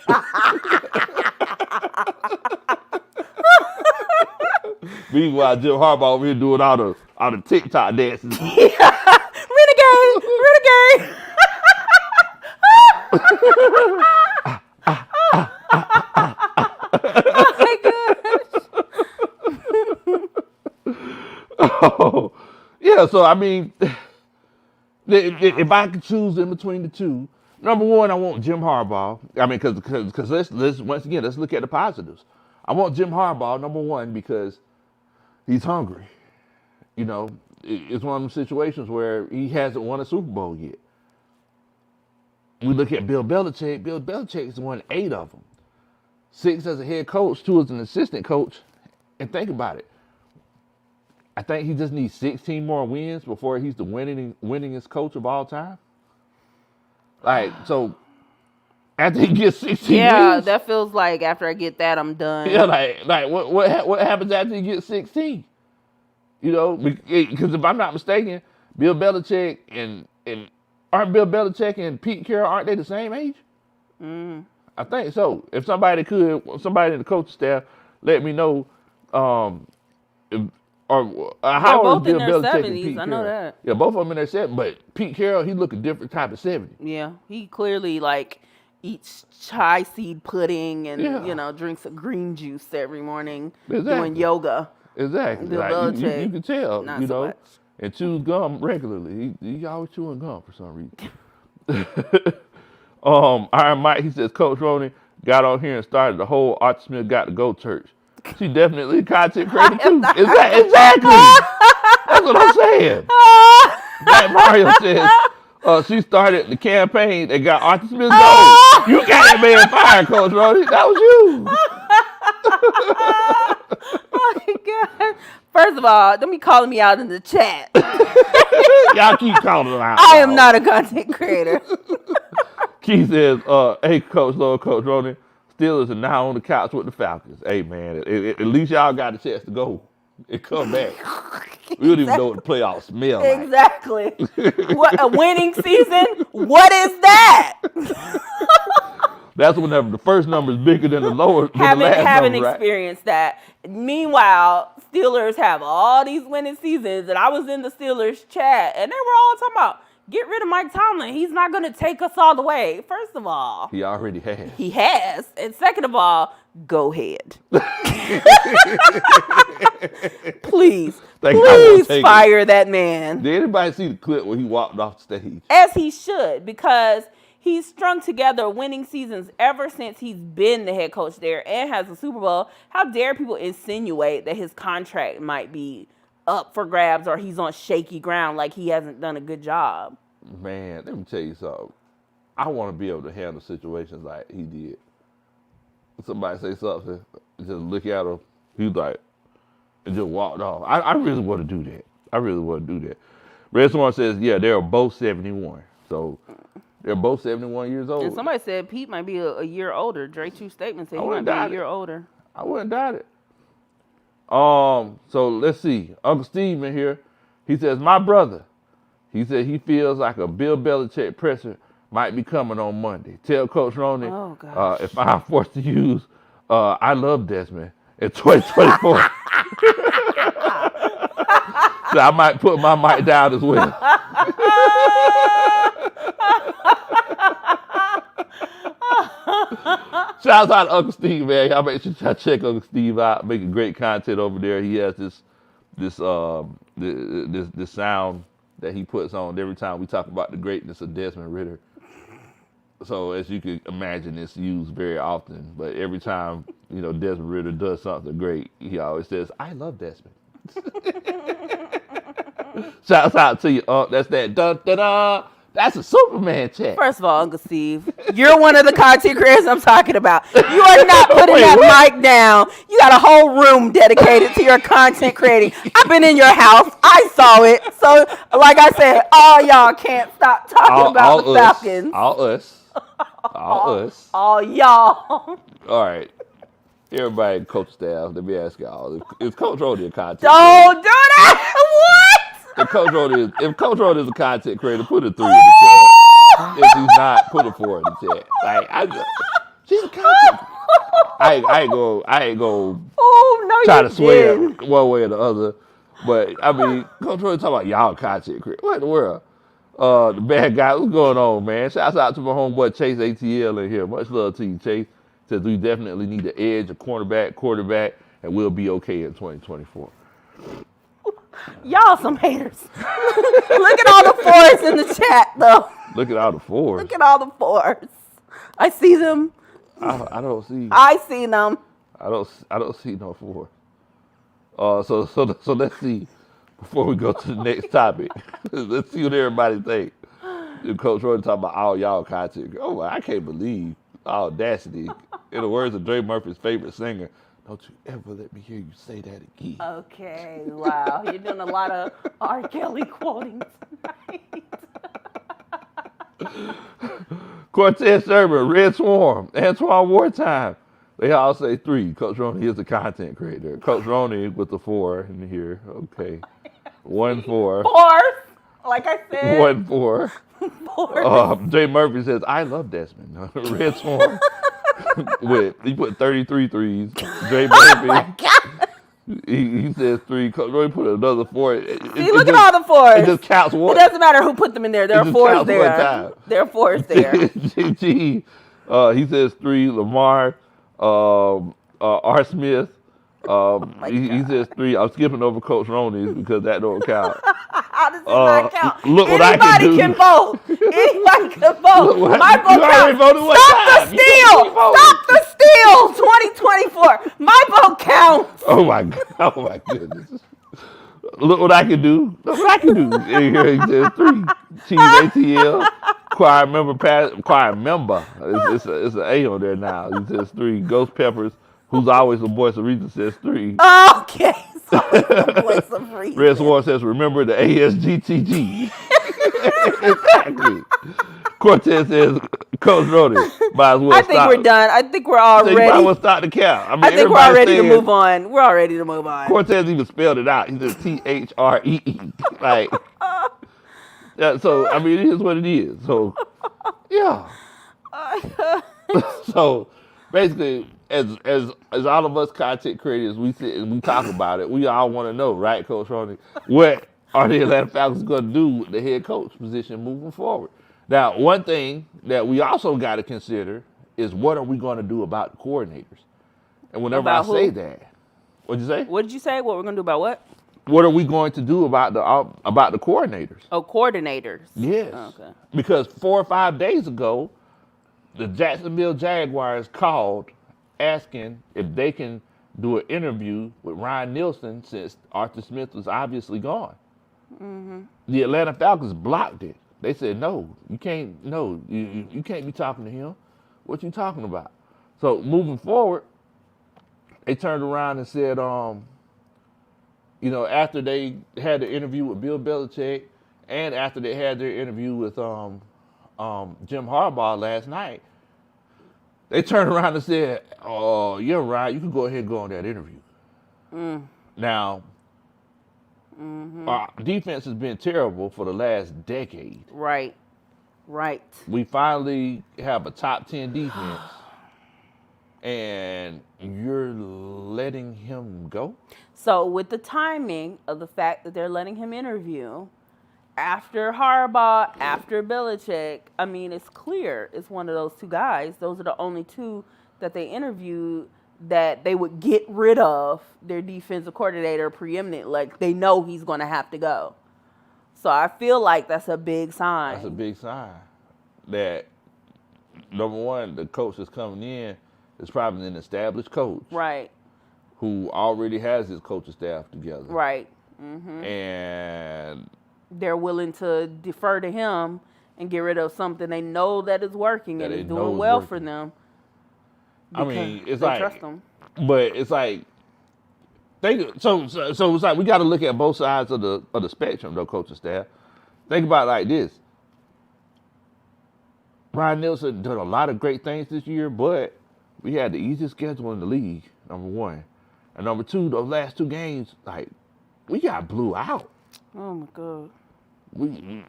Meanwhile, Jim Harbaugh over here doing all the TikTok dances. Yeah. Renegade. Oh my gosh. Oh, yeah. So I mean, if I could choose in between the two, number one, I want Jim Harbaugh. I mean, because let's once again let's look at the positives. I want Jim Harbaugh, number one, because he's hungry. You know, it's one of those situations where he hasn't won a Super Bowl yet. We look at Bill Belichick. Bill Belichick has won 8 of them. 6 as a head coach, 2 as an assistant coach. And think about it. I think he just needs 16 more wins before he's the winningest coach of all time. Like, so after he gets 16 wins, that feels like after I get that, I'm done. Yeah, like what happens after he gets 16? You know, because if I'm not mistaken, Bill Belichick and aren't Bill Belichick and Pete Carroll, aren't they the same age? Mm. I think so. If somebody in the coaching staff, let me know. How both Bill in their Belichick 70s, and Pete I Carroll? know that. Yeah, both of them in their 70s. But Pete Carroll, he look a different type of 70. Yeah, he clearly like eats chai seed pudding and drinks a green juice every morning, doing yoga. Exactly. Bill Like, Belichick, you can tell, not so much. and chews gum regularly. He always chewing gum for some reason. Iron Mike, he says, Coach Roney got on here and started the whole Archie Smith got to go church. She definitely content creator too. Exactly. That's what I'm saying. Like Mario says, she started the campaign that got Archie Smith going. You got that man fired, Coach Roney. That was you. Oh my God. First of all, don't be calling me out in the chat. Y'all keep calling him out. I am not a content creator. Keith says, hey, Coach Lord, Coach Ronan, Steelers are now on the couch with the Falcons. Hey, man, at least y'all got a chance to go and come back. We don't even know what the playoffs smell like. Exactly. What, a winning season? What is that? That's whenever the first number is bigger than the lower. Haven't number, experienced that. Meanwhile, Steelers have all these winning seasons, and I was in the Steelers chat, and they were all talking about, get rid of Mike Tomlin. He's not going to take us all the way. First of all, He already has. he has. And second of all, go ahead. Please fire that man. Did anybody see the clip where he walked off the stage? As he should, because he's strung together winning seasons ever since he's been the head coach there and has a Super Bowl. How dare people insinuate that his contract might be up for grabs or he's on shaky ground like he hasn't done a good job? Man, let me tell you something. I want to be able to handle situations like he did. Somebody say something, just look at him, he's like, and just walked off. I really want to do that. Red Swan says, yeah, they're both 71. So they're both 71 years old. And somebody said Pete might be a year older. Dre True Statement said he might be a year older. I wouldn't doubt it. So let's see. Uncle Steve in here. He says, my brother. He said he feels like a Bill Belichick presser might be coming on Monday. Tell Coach Ronan if I'm forced to use I Love Desmond in 2024. So I might put my mic down as well. Shout out to Uncle Steve, man. Y'all make sure y'all check Uncle Steve out. Making great content over there. He has this sound that he puts on every time we talk about the greatness of Desmond Ridder. So as you can imagine, it's used very often. But every time, Desmond Ridder does something great, he always says, I love Desmond. Shouts out to you, that's that dun-dun-dun. That's a Superman chat. First of all, Uncle Steve, you're one of the content creators I'm talking about. You are not putting that mic down. You got a whole room dedicated to your content creating. I've been in your house. I saw it. So, like I said, all y'all can't stop talking about the Falcons. All y'all. All right. Everybody, coach staff, let me ask y'all. Is Coach Ronan a content Don't do that. What? If Coach Ronan is a content creator, put a 3 in the chat. If he's not, put a 4 in the chat. She's a content. I ain't go try to swear one way or the other. But I mean, Coach Ronan talking about y'all content creator. What in the world? The bad guy, what's going on, man? Shouts out to my homeboy Chase ATL in here. Much love to you, Chase. Says we definitely need an edge, a quarterback, and we'll be okay in 2024. Y'all some haters. Look at all the 4s in the chat, though. Look at all the 4s. Look at all the 4s. I see them. I don't see. I see them. I don't see no 4. So let's see. Before we go to the next topic, let's see what everybody think. Coach Roy talking about all y'all content. Oh, I can't believe audacity. In the words of Dre Murphy's favorite singer, don't you ever let me hear you say that again. Okay, wow. You're doing a lot of R. Kelly quoting tonight. Cortez Sherman, Red Swarm, Antoine Wartime. They all say 3. Coach Roney is a content creator. Coach Roney with the 4 in here. Okay. 1 4. 4. Like I said. 1 4. 4. Jay Murphy says, I love Desmond. Red Swarm. He put 33 threes. Jay Murphy. Oh my God. He says 3. Coach Roney put another 4. See, look at all the 4s. It just counts one. It doesn't matter who put them in there. There are 4s there. There are 4s there. GG. He says 3. Lamar. R. Smith. He says 3. I'm skipping over Coach Roney's because that don't count. How does it not count? Look what I can do. Anybody can vote. Anybody can vote. My vote counts. Stop the steal. 2024. My vote counts. Oh my goodness. Look what I can do. Here he says 3. Chief ATL. Choir member. It's an A on there now. He says 3. Ghost Peppers, who's always the voice of reason, says 3. Okay. Someplace of Red reason. Swan says, remember the ASGTG. Exactly. Cortez says, Coach Rody, might as well I think stop. we're done. I think we're all So you might as ready. well stop the count. I mean, I think we're all ready to move on. We're all ready to move on. Cortez even spelled it out. He says THREE. Like, yeah, so, I mean, it is what it is. So, yeah. So, basically, as all of us content creators, we sit and we talk about it. We all want to know, right, Coach Ronnie, what are the Atlanta Falcons going to do with the head coach position moving forward? Now, one thing that we also got to consider is what are we going to do about the coordinators? And whenever About I say who? that, what'd you say? What did you say? What we're gonna do about what? What are we going to do about the coordinators? Oh, coordinators. Yes. Okay. Because 4 or 5 days ago, the Jacksonville Jaguars called asking if they can do an interview with Ryan Nielsen since Arthur Smith was obviously gone. Mm-hmm. The Atlanta Falcons blocked it. They said, no, you can't, no, you can't be talking to him. What you talking about? So moving forward, they turned around and said, after they had the interview with Bill Belichick and after they had their interview with Jim Harbaugh last night, they turned around and said, oh, you're right. You can go ahead and go on that interview. Now, our defense has been terrible for the last decade. Right. We finally have a top 10 defense, and you're letting him go? So with the timing of the fact that they're letting him interview after Harbaugh, after Belichick, I mean, it's clear it's one of those two guys. Those are the only two that they interviewed that they would get rid of their defensive coordinator preeminent. Like, they know he's going to have to go. So I feel like that's a big sign. That's a big sign that, number one, the coach that's coming in is probably an established coach. Right. Who already has his coaching staff together. Right. Mm-hmm. And they're willing to defer to him and get rid of something they know that is working and is doing well for them. I mean, it's they like, trust them. But it's like, so it's like we got to look at both sides of the spectrum, though, coaching staff. Think about it like this: Ryan Nielsen did a lot of great things this year, but we had the easiest schedule in the league. Number one, and number two, those last 2 games, like, we got blew out. Oh my God.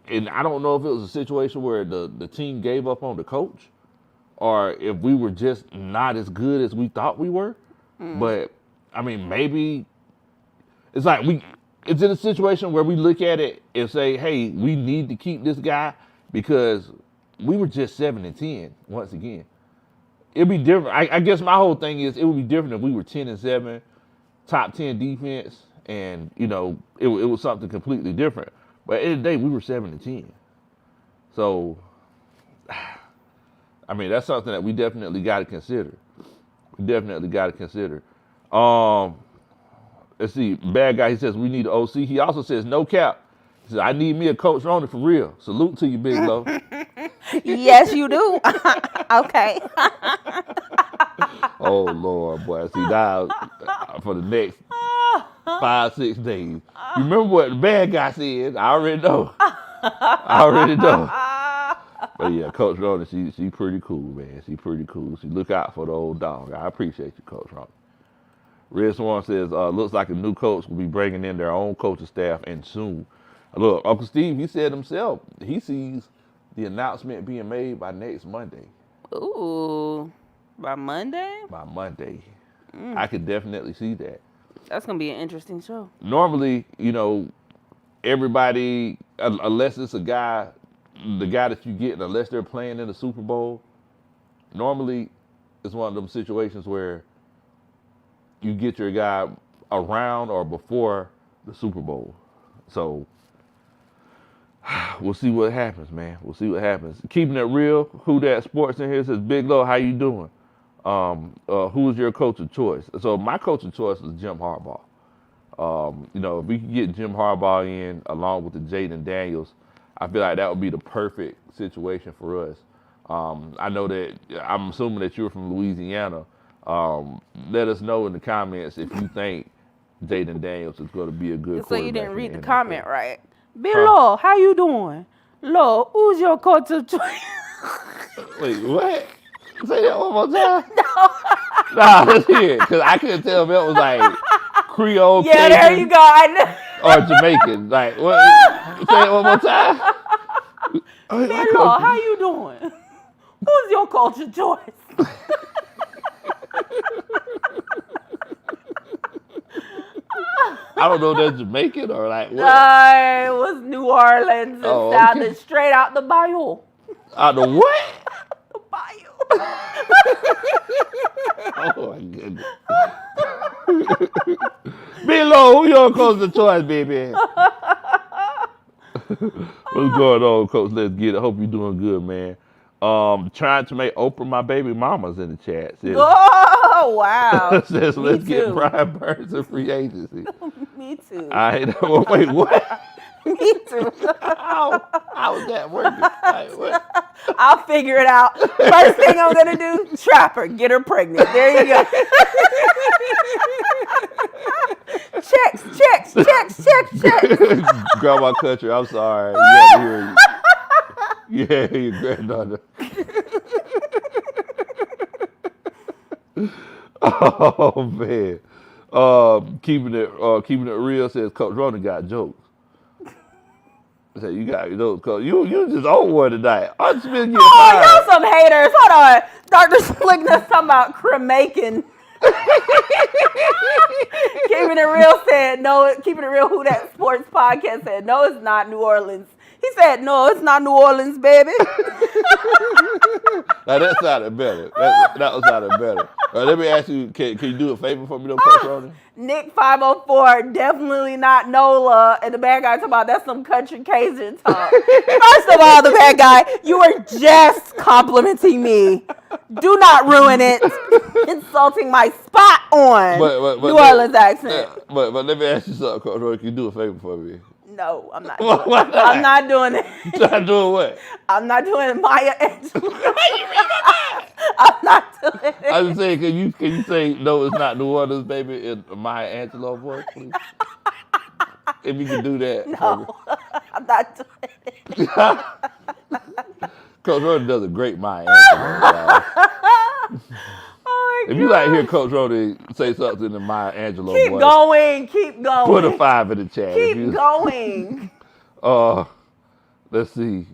And I don't know if it was a situation where the team gave up on the coach or if we were just not as good as we thought we were. But, I mean, maybe it's like it's in a situation where we look at it and say, hey, we need to keep this guy because we were just 7-10 once again. It'd be different. I guess my whole thing is it would be different if we were 10-7, top 10 defense, and, it was something completely different. But at the end of the day, we were 7-10. So, I mean, that's something that we definitely got to consider. Let's see. Bad guy, he says, we need an OC. He also says, no cap. He says, I need me a Coach Ronnie for real. Salute to you, Big Low. Yes, you do. Okay. Oh, Lord, boy. See, now, for the next 5-6 days. You remember what the bad guy said? I already know. But yeah, Coach Ronnie, she pretty cool, man. She pretty cool. She look out for the old dog. I appreciate you, Coach Ronnie. Red Swan says, looks like a new coach will be bringing in their own coaching staff and soon. Look, Uncle Steve, he said himself, he sees the announcement being made by next Monday. Ooh, by Monday? By Monday. I could definitely see that. That's going to be an interesting show. Normally, everybody, unless it's the guy that you get, unless they're playing in the Super Bowl, normally it's one of them situations where you get your guy around or before the Super Bowl. So we'll see what happens, man. We'll see what happens. Keeping it real, Who Dat Sports in here says, Big Low, how you doing? Who's your coach of choice? So my coach of choice is Jim Harbaugh. If we could get Jim Harbaugh in along with the Jaden Daniels, I feel like that would be the perfect situation for us. I know that I'm assuming that you're from Louisiana. Let us know in the comments if you think Jaden Daniels is going to be a good So quarterback. you didn't read in the NFL. comment right. Law, how you doing? Law, who's your coach of choice? Wait, what? Say that one more time. Nah, let's hear it, because I couldn't tell if it was like Creole, Yeah, there Cajun, you go. I know. or Jamaican. Like, what? Say it one more time. Law, how you doing? Who's your coach of choice? I don't know if that's Jamaican or like what. It was New Orleans. It sounded straight out the bayou. Out the what? The bayou. Oh my goodness. Below, who your coach of choice, baby? What's going on, Coach? Let's get it. Hope you're doing good, man. Trying to make Oprah my baby mama's in the chat. Says, oh, wow. says let's Me get too. Brian Burns in free agency. Me too. Wait, what? Me too. How is that working? Like, what? I'll figure it out. First thing I'm going to do, trap her, get her pregnant. There you go. checks. Grandma Country, I'm sorry. You had to hear you. Yeah, your granddaughter. Oh man. Keeping it real says Coach Ronan got jokes. I said you got jokes, Coach. You just on one tonight. I'm just getting fired. Y'all some haters. Hold on. Dr. Slickness talking about cremaking. Keeping it real said no. Keeping it real. Who that sports podcast said no? It's not New Orleans. He said no. It's not New Orleans, baby. Now that sounded better. That sounded better. Let me ask you. Can you do a favor for me, though, Coach Ronan? Nick 504 definitely not Nola, and the bad guy talking about that's some country Cajun talk. First of all, the bad guy, you were just complimenting me. Do not ruin it. Insulting my spot on New Orleans accent. But let me ask you something, Coach Ronan. Can you do a favor for me? No, I'm not doing it. I'm not doing it. Not doing what? I'm not doing Maya Angelou. I'm not doing it. I was saying, can you say no? It's not New Orleans, baby, in Maya Angelou voice, please? If you can do that. No, I'm not doing it. Coach Ronan does a great Maya Angelou. If you like hear Coach Ronan say something in Maya Angelou voice, keep going. Put a 5 in the chat. Keep going. Let's see.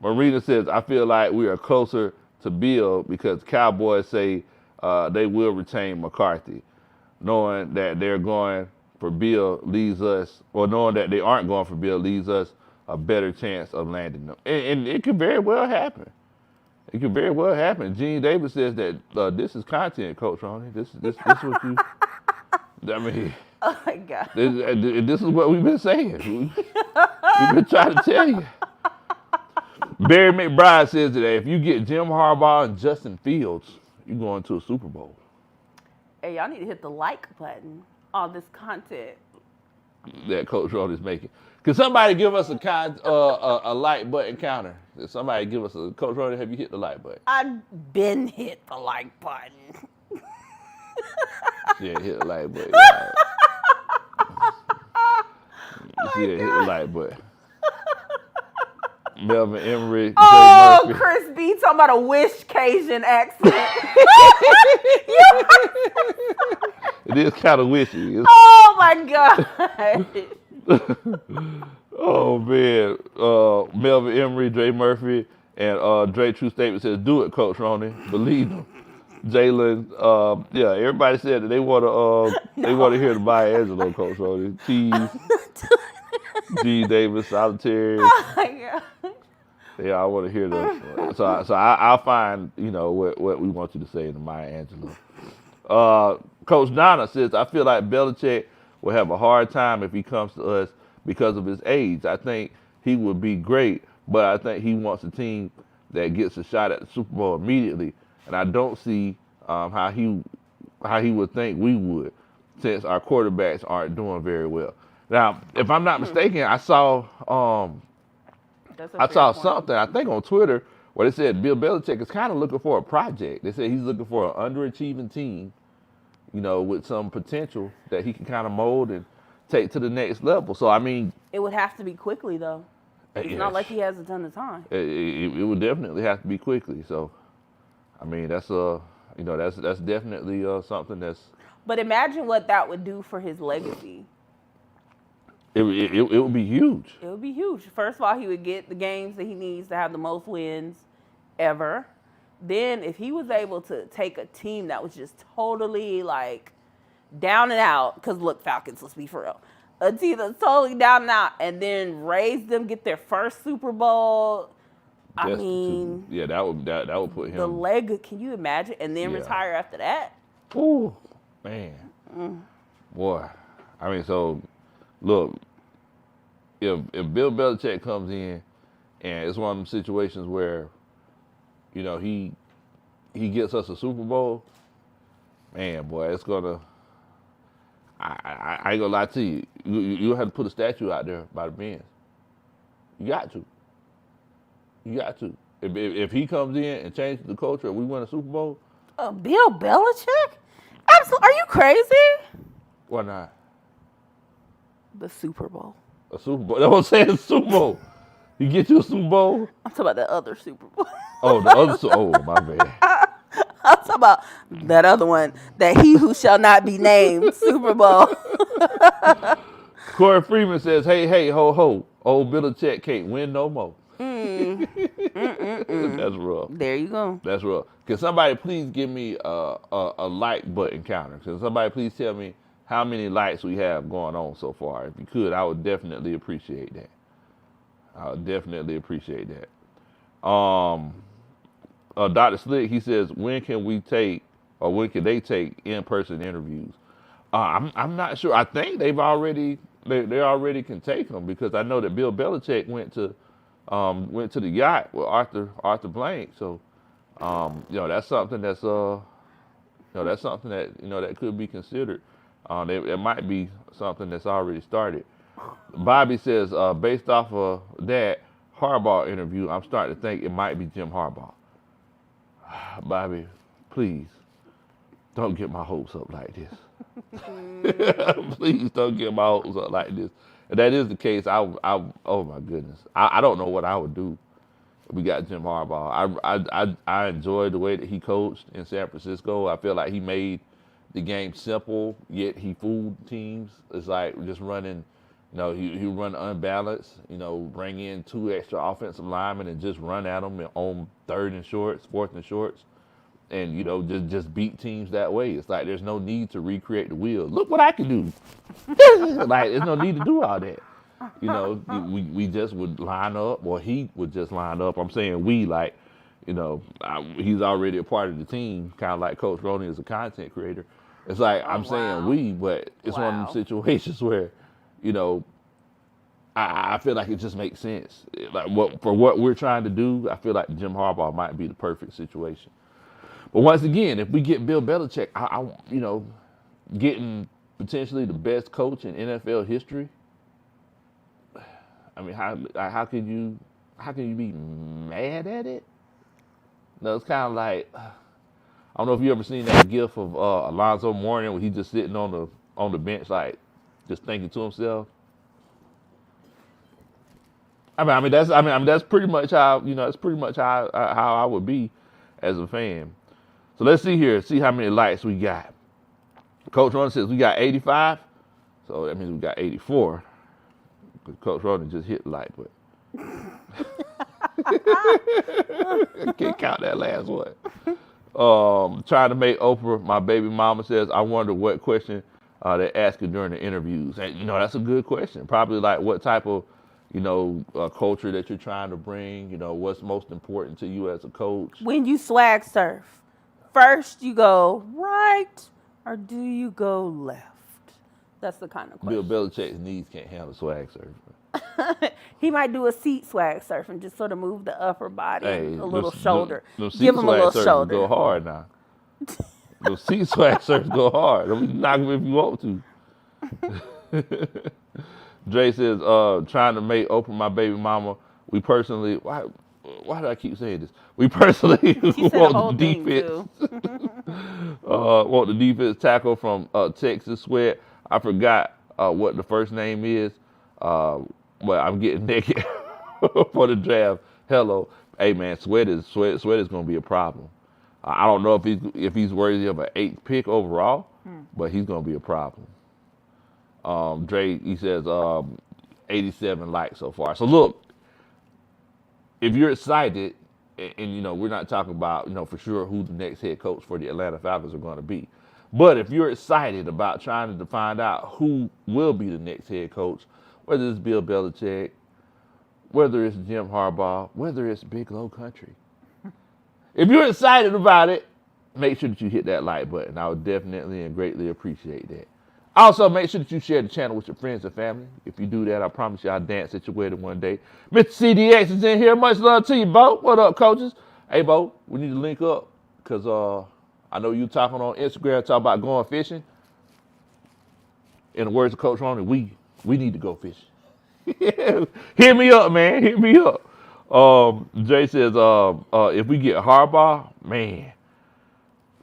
Marina says, I feel like we are closer to Bill because Cowboys say they will retain McCarthy. Knowing that they're going for Bill leaves us, or knowing that they aren't going for Bill leaves us a better chance of landing them. And it could very well happen. It could very well happen. Gene Davis says that this is content, Coach Ronnie. This is what you. I mean. Oh my God. This is what we've been saying. We've been trying to tell you. Barry McBride says today, if you get Jim Harbaugh and Justin Fields, you're going to a Super Bowl. Hey, y'all need to hit the like button on this content that Coach Ronnie's making. Can somebody give us a like button counter? Can somebody give us a Coach Ronnie? Have you hit the like button? I've been hit the like button. Yeah, hit the like button. Yeah, hit the like button. Melvin Emery. Oh, Chris B talking about a wish Cajun accent. It is kind of wishy. Oh my God. Oh man, Melvin Emery, Dre Murphy, and Dre True Statement says, "Do it, Coach Ronnie. Believe him." Jalen, yeah, everybody said that they want to hear the Maya Angelou, Coach Ronnie. Cheese, G. Davis, Solitary. Oh my God. Yeah, I want to hear those. So I'll find what we want you to say in the Maya Angelou. Coach Donna says, "I feel like Belichick will have a hard time if he comes to us because of his age. I think he would be great, but I think he wants a team that gets a shot at the Super Bowl immediately, and I don't see how he would think we would, since our quarterbacks aren't doing very well." Now, if I'm not mistaken, I saw something, I think on Twitter, where they said Bill Belichick is kind of looking for a project. They said he's looking for an underachieving team with some potential that he can kind of mold and take to the next level. So I mean, It would have to be quickly though. It's not like he has a ton of time. it would definitely have to be quickly. So I mean, that's that's definitely something that's. But imagine what that would do for his legacy. It would be huge. It would be huge. First of all, he would get the games that he needs to have the most wins ever. Then, if he was able to take a team that was just totally like down and out, because look, Falcons, let's be for real, a team that's totally down and out, and then raise them, get their first Super Bowl. I mean, yeah, that would put him the leg. Can you imagine? And then retire after that. Ooh, man, boy. I mean, so look, if Bill Belichick comes in, and it's one of them situations where, he gets us a Super Bowl, man, boy, it's gonna. I ain't gonna lie to you. You have to put a statue out there by the Benz. You got to. You got to. If he comes in and changes the culture and we win a Super Bowl. Bill Belichick? Absolutely. Are you crazy? Why not? The Super Bowl. A Super Bowl. That's what I'm saying, Super Bowl. You get you a Super Bowl? I'm talking about the other Super Bowl. Oh, the other Super Bowl. Oh, my bad. I'm talking about that other one, that he who shall not be named Super Bowl. Corey Freeman says, hey, ho, ho. Old Belichick can't win no more. That's rough. There you go. That's rough. Can somebody please give me a like button counter? Can somebody please tell me how many likes we have going on so far? If you could, I would definitely appreciate that. I would definitely appreciate that. Dr. Slick, he says, when can they take in-person interviews? I'm not sure. I think they already can take them, because I know that Bill Belichick went to the yacht with Arthur Blank. So, that's something that that could be considered. It might be something that's already started. Bobby says, based off of that Harbaugh interview, I'm starting to think it might be Jim Harbaugh. Bobby, please don't get my hopes up like this. Please don't get my hopes up like this. If that is the case, oh my goodness, I don't know what I would do if we got Jim Harbaugh. I enjoyed the way that he coached in San Francisco. I feel like he made the game simple, yet he fooled teams. It's like just running, he run unbalanced, bring in 2 extra offensive linemen and just run at them on 3rd and shorts, 4th and shorts. And, just beat teams that way. It's like there's no need to recreate the wheel. Look what I can do. Like, there's no need to do all that. We just would line up, or he would just line up. I'm saying we, like, he's already a part of the team, kind of like Coach Roney is a content creator. It's like, I'm saying we, but it's one of them situations where, I feel like it just makes sense. Like, for what we're trying to do, I feel like Jim Harbaugh might be the perfect situation. But once again, if we get Bill Belichick, getting potentially the best coach in NFL history, I mean, how can you be mad at it? No, it's kind of like, I don't know if you ever seen that gif of Alonzo Mourning when he's just sitting on the bench, like just thinking to himself. I mean that's pretty much how how I would be as a fan. So let's see how many likes we got. Coach Roney says we got 85, so that means we got 84. Coach Roney just hit the like button. Can't count that last one. Trying to make Oprah my baby mama says, I wonder what question they ask her during the interviews. And that's a good question. Probably like what type of culture that you're trying to bring. What's most important to you as a coach. When you swag surf, first you go right or do you go left? That's the kind of question. Bill Belichick's knees can't handle swag surfing. He might do a seat swag surf and just sort of move the upper body, a little shoulder. Those Give him a little shoulder. Go hard now. Those seat swag surfs go hard. Knock them if you want to. Dre says, trying to make Oprah my baby mama. We personally, why do I keep saying this? We personally You said the want whole the thing defense. too. Want the defense tackle from Texas Sweat. I forgot what the first name is. But I'm getting naked for the draft. Hello, hey man, Sweat is going to be a problem. I don't know if he's worthy of an 8th pick overall, but he's going to be a problem. Dre, he says 87 likes so far. So look, if you're excited, and we're not talking about for sure who the next head coach for the Atlanta Falcons are going to be, but if you're excited about trying to find out who will be the next head coach, whether it's Bill Belichick, whether it's Jim Harbaugh, whether it's Big Low Country, if you're excited about it, make sure that you hit that like button. I would definitely and greatly appreciate that. Also, make sure that you share the channel with your friends and family. If you do that, I promise you I'll dance at your wedding one day. Mr. CDX is in here. Much love to you, Bo. What up, coaches? Hey, Bo, we need to link up because I know you talking on Instagram, talking about going fishing. In the words of Coach Ronnie, we need to go fishing. Hit me up, man. Hit me up. Jay says, if we get Harbaugh, man.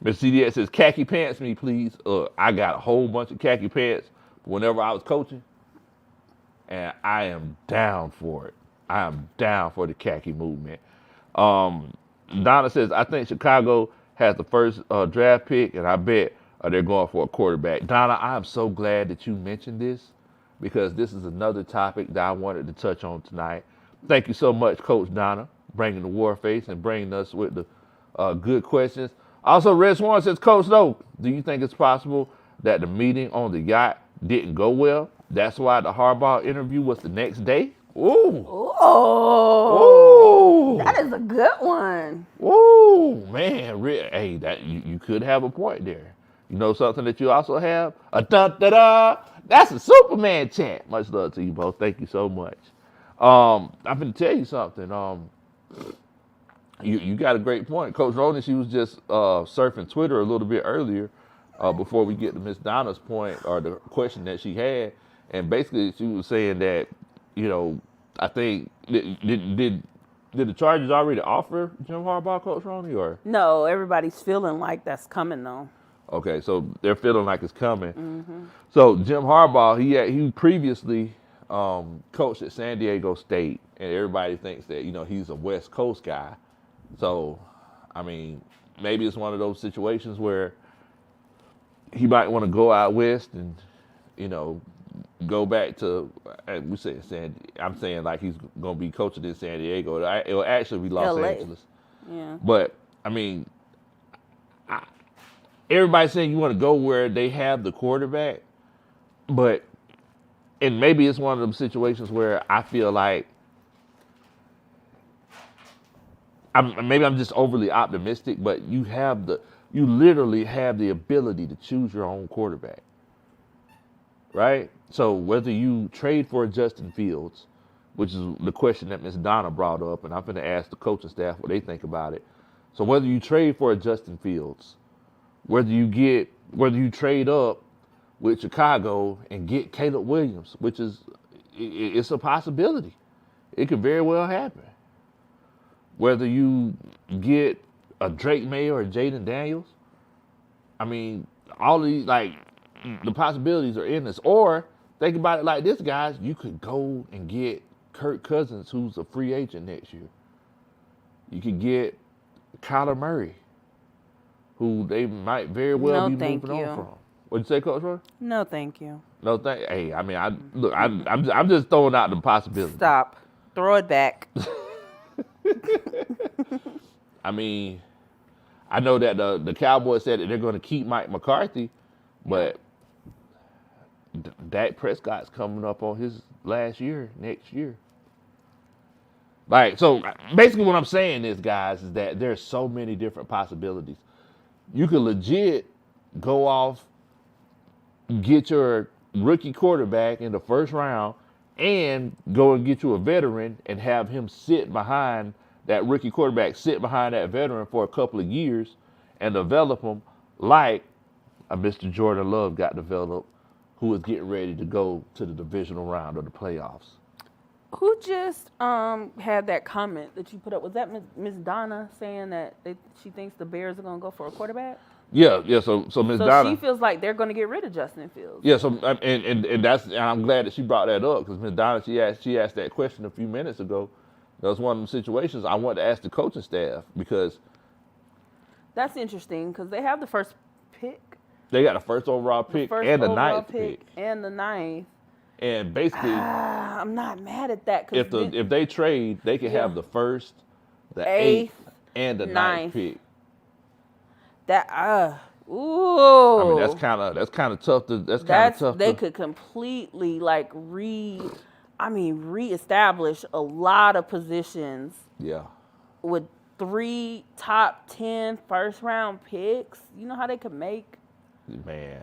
Mr. CDX says, khaki pants me, please. I got a whole bunch of khaki pants whenever I was coaching, and I am down for it. I am down for the khaki movement. Donna says, I think Chicago has the first draft pick, and I bet they're going for a quarterback. Donna, I am so glad that you mentioned this because this is another topic that I wanted to touch on tonight. Thank you so much, Coach Donna, bringing the war face and bringing us with the good questions. Also, Red Swan says, Coach Lowe, do you think it's possible that the meeting on the yacht didn't go well? That's why the Harbaugh interview was the next day? Ooh. Oh, Ooh. that is a good one. Ooh, man. Hey, that you could have a point there. You know something that you also have? A da-da-da. That's a Superman chant. Much love to you both. Thank you so much. I'm going to tell you something. You got a great point. Coach Ronan, she was just surfing Twitter a little bit earlier before we get to Miss Donna's point or the question that she had. And basically she was saying that, I think, did the Chargers already offer Jim Harbaugh, Coach Ronnie, or? No, everybody's feeling like that's coming though. Okay, so they're feeling like it's coming. Mm-hmm. So Jim Harbaugh, he previously coached at San Diego State, and everybody thinks that, he's a West Coast guy. So, I mean, maybe it's one of those situations where he might want to go out west and, go back to, I'm saying like he's going to be coaching in San Diego. It'll actually be Los LA. Angeles. Yeah. But, I mean, everybody's saying you want to go where they have the quarterback, and maybe it's one of them situations where I feel like maybe I'm just overly optimistic, but you literally have the ability to choose your own quarterback, right? So whether you trade for Justin Fields, which is the question that Miss Donna brought up, and I'm going to ask the coaching staff what they think about it. So whether you trade for a Justin Fields, whether you trade up with Chicago and get Caleb Williams, which it's a possibility. It could very well happen. Whether you get a Drake May or a Jaden Daniels, I mean, all these, like, the possibilities are endless. Or think about it like this, guys. You could go and get Kirk Cousins, who's a free agent next year. You could get Kyler Murray, who they might very well be moving on from. What'd you say, Coach Roy? No, thank you. No, hey, I mean, I'm just throwing out the possibilities. Stop. Throw it back. I mean, I know that the Cowboys said that they're going to keep Mike McCarthy, but Dak Prescott's coming up on his last year next year. Like, so basically what I'm saying is, guys, is that there's so many different possibilities. You could legit go off, get your rookie quarterback in the first round, and go and get you a veteran and have him sit behind that rookie quarterback, sit behind that veteran for a couple of years and develop him like a Mr. Jordan Love got developed, who is getting ready to go to the divisional round of the playoffs. Who just had that comment that you put up? Was that Miss Donna saying that she thinks the Bears are going to go for a quarterback? Yeah. So Miss So Donna. she feels like they're going to get rid of Justin Fields. Yeah. So and I'm glad that she brought that up because Miss Donna she asked that question a few minutes ago. That was one of the situations I wanted to ask the coaching staff because That's interesting because they have the first pick, they got the first overall the pick first and the overall ninth pick. and the ninth. And basically, I'm not mad at that if they trade, they can have the first, the eighth, and the ninth pick. That ooh. I mean, that's kind of tough to. That's kind of tough. They could completely like reestablish a lot of positions. Yeah. With 3 top 10 first round picks, you know how they could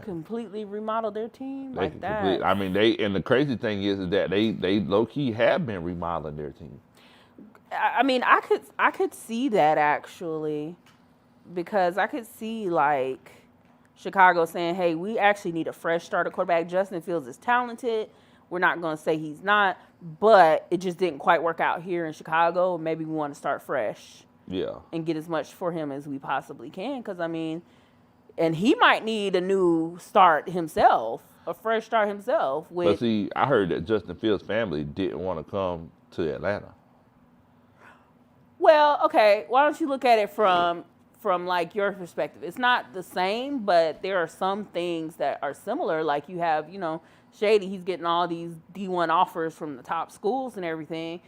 completely remodel their team like that. And the crazy thing is that they low key have been remodeling their team. I mean, I could see that actually, because I could see like Chicago saying, "Hey, we actually need a fresh starter quarterback. Justin Fields is talented. We're not going to say he's not, but it just didn't quite work out here in Chicago. Maybe we want to start fresh." Yeah. And get as much for him as we possibly can. Because, I mean, and he might need a new start himself, a fresh start himself. But see, I heard that Justin Fields' family didn't want to come to Atlanta. Well, okay. Why don't you look at it from like your perspective? It's not the same, but there are some things that are similar. Like you have, Shady, he's getting all these D1 offers from the top schools and everything.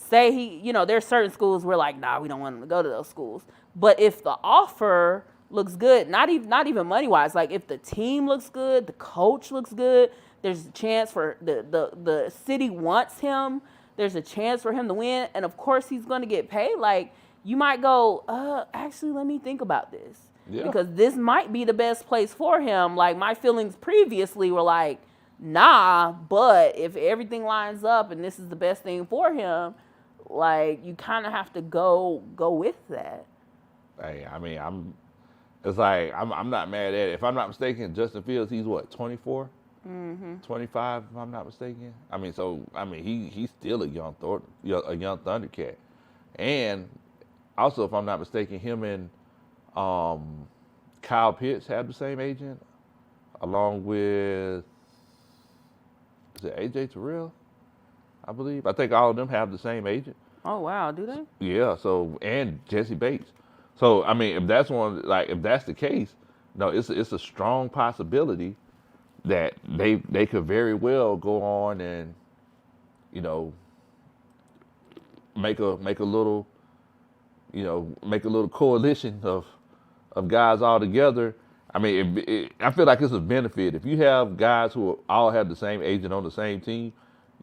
Say there's certain schools where like, nah, we don't want him to go to those schools. But if the offer looks good, not even money wise, like if the team looks good, the coach looks good, there's a chance for the city wants him. There's a chance for him to win, and of course he's going to get paid. Like you might go, actually, let me think about this because this might be the best place for him. Like my feelings previously were like, nah, but if everything lines up and this is the best thing for him. Like you kind of have to go with that. Hey, I mean, I'm not mad at it. If I'm not mistaken, Justin Fields, he's what, 24, 25, if I'm not mistaken. He's still a young Thundercat, and also if I'm not mistaken, him and Kyle Pitts have the same agent, along with is it AJ Terrell? I believe. I think all of them have the same agent. Oh wow, do they? Yeah. So and Jesse Bates. So I mean, if that's the case, no, it's a strong possibility that they could very well go on and make a little coalition of guys all together. I mean, I feel like it's a benefit if you have guys who all have the same agent on the same team.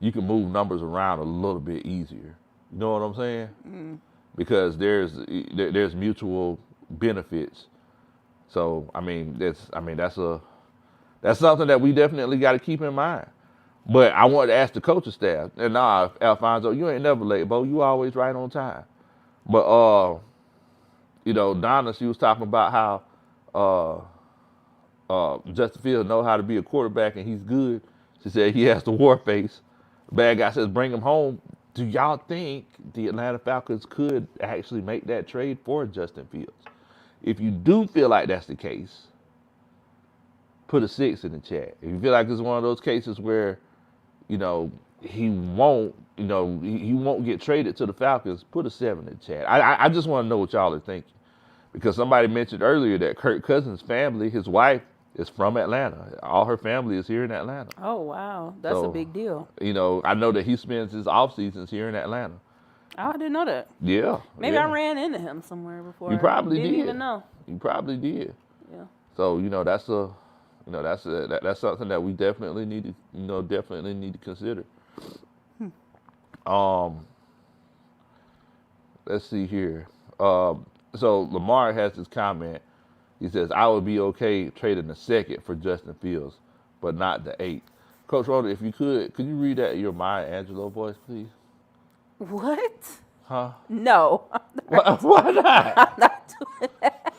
You can move numbers around a little bit easier. You know what I'm saying? Mm. Because there's mutual benefits. So that's something that we definitely got to keep in mind. But I wanted to ask the coaching staff, and nah, Alfonso, you ain't never late, Bo. You always right on time. But Donna, she was talking about how Justin Fields know how to be a quarterback and he's good. She said he has the war face. Bad guy says bring him home. Do y'all think the Atlanta Falcons could actually make that trade for Justin Fields? If you do feel like that's the case, put a 6 in the chat. If you feel like it's one of those cases where, he won't get traded to the Falcons, put a 7 in the chat. I just want to know what y'all are thinking. Because somebody mentioned earlier that Kirk Cousins' family, his wife, is from Atlanta. All her family is here in Atlanta. Oh, wow. That's a big deal. I know that he spends his off seasons here in Atlanta. Oh, I didn't know that. Yeah. Maybe I ran into him somewhere before. You probably didn't did. Even know. You probably did. Yeah. So, that's something that we definitely need to consider. Let's see here. So Lamar has this comment. He says, I would be okay trading the 2nd for Justin Fields, but not the 8th. Coach Rhoda, if you could you read that in your Maya Angelou voice, please? What? Huh? No. Why not? I'm not doing that.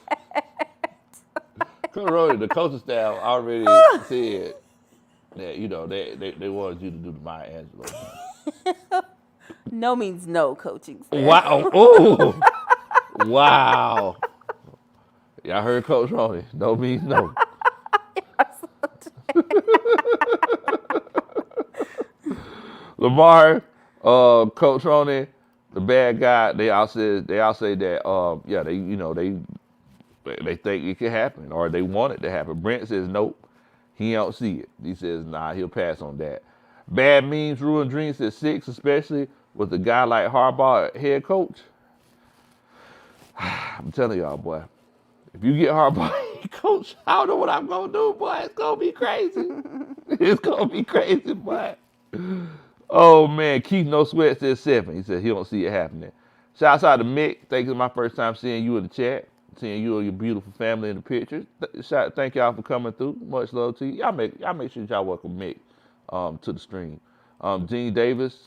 Coach Rhoda, the coaching staff already said that, they wanted you to do the Maya Angelou. No means no, coaching staff. Wow. Oh. Wow. Y'all heard Coach Ronnie. No means no. Lamar, Coach Ronnie, the bad guy. They all say that. Yeah, they think it can happen or they want it to happen. Brent says nope. He don't see it. He says nah. He'll pass on that. Bad memes ruin dreams at 6, especially with a guy like Harbaugh head coach. I'm telling y'all, boy. If you get Harbaugh head coach, I don't know what I'm gonna do, boy. It's gonna be crazy. It's gonna be crazy, boy. Oh man, Keith No Sweat says 7. He said he don't see it happening. Shouts out to Mick. Thank you. My first time seeing you in the chat, seeing you and your beautiful family in the pictures. Thank y'all for coming through. Much love to you. Y'all make sure y'all welcome Mick to the stream. Gene Davis,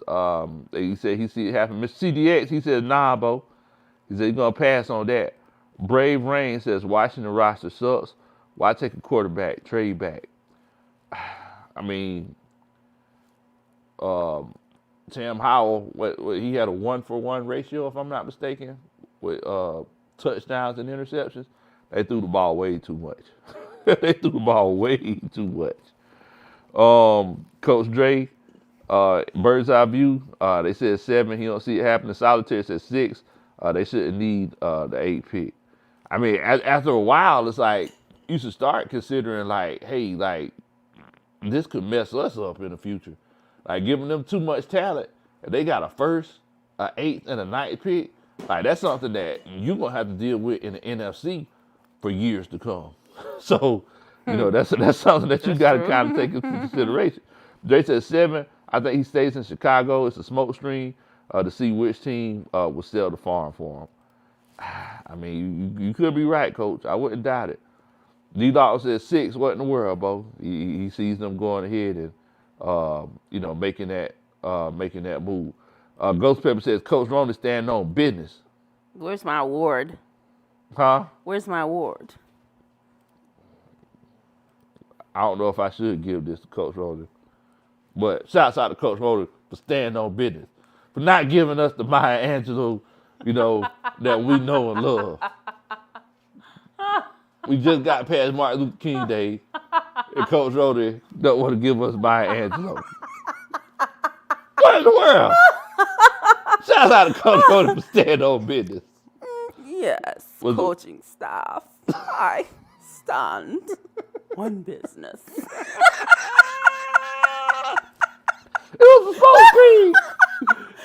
he said he see it happen. Mr. CDX, he says nah, Bo. He said he's gonna pass on that. Brave Rain says Washington roster sucks. Why take a quarterback? Trade back. I mean. Sam Howell, he had a 1-for-1 ratio, if I'm not mistaken, with touchdowns and interceptions. They threw the ball way too much. They threw the ball way too much. Coach Dre, bird's eye view, they said 7. He don't see it happening. Solitaire said 6. They shouldn't need the 8 pick. I mean, after a while, it's like you should start considering like, hey, like this could mess us up in the future. Like giving them too much talent. If they got a 1st, an 8th, and a 9th pick, like that's something that you're gonna have to deal with in the NFC for years to come. So, that's something that you gotta kind of take into consideration. Jay said 7. I think he stays in Chicago. It's a smoke screen to see which team will sell the farm for him. I mean, you could be right, Coach. I wouldn't doubt it. D-Dog says 6. What in the world, Bo? He sees them going ahead and making that move. Ghost Pepper says Coach Ronnie standing on business. Where's my award? Huh? Where's my award? I don't know if I should give this to Coach Ronnie, but shouts out to Coach Ronnie for standing on business, for not giving us the Maya Angelou, that we know and love. We just got past Martin Luther King Day, and Coach Ronnie don't want to give us Maya Angelou. What in the world? Shout out to Coach Ronnie for staying on business. Yes, coaching staff. I stand on business. It was a smoke screen.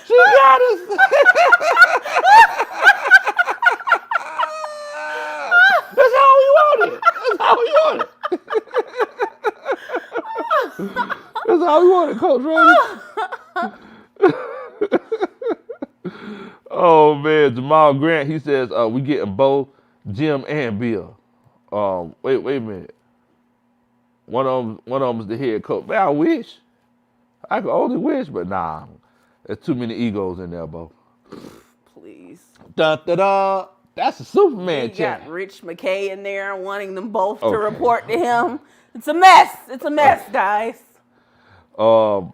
She got us. That's all we wanted. That's all we wanted, Coach Ronnie. Oh man, Jamal Grant, he says we getting both Jim and Bill. Wait a minute. One of them is the head coach. Man, I wish. I could only wish, but nah. There's too many egos in there, Bo. Please. Da da da. That's a Superman chat. chat. Got Rich McKay in there wanting them both to report to him. It's a mess. It's a mess, guys. False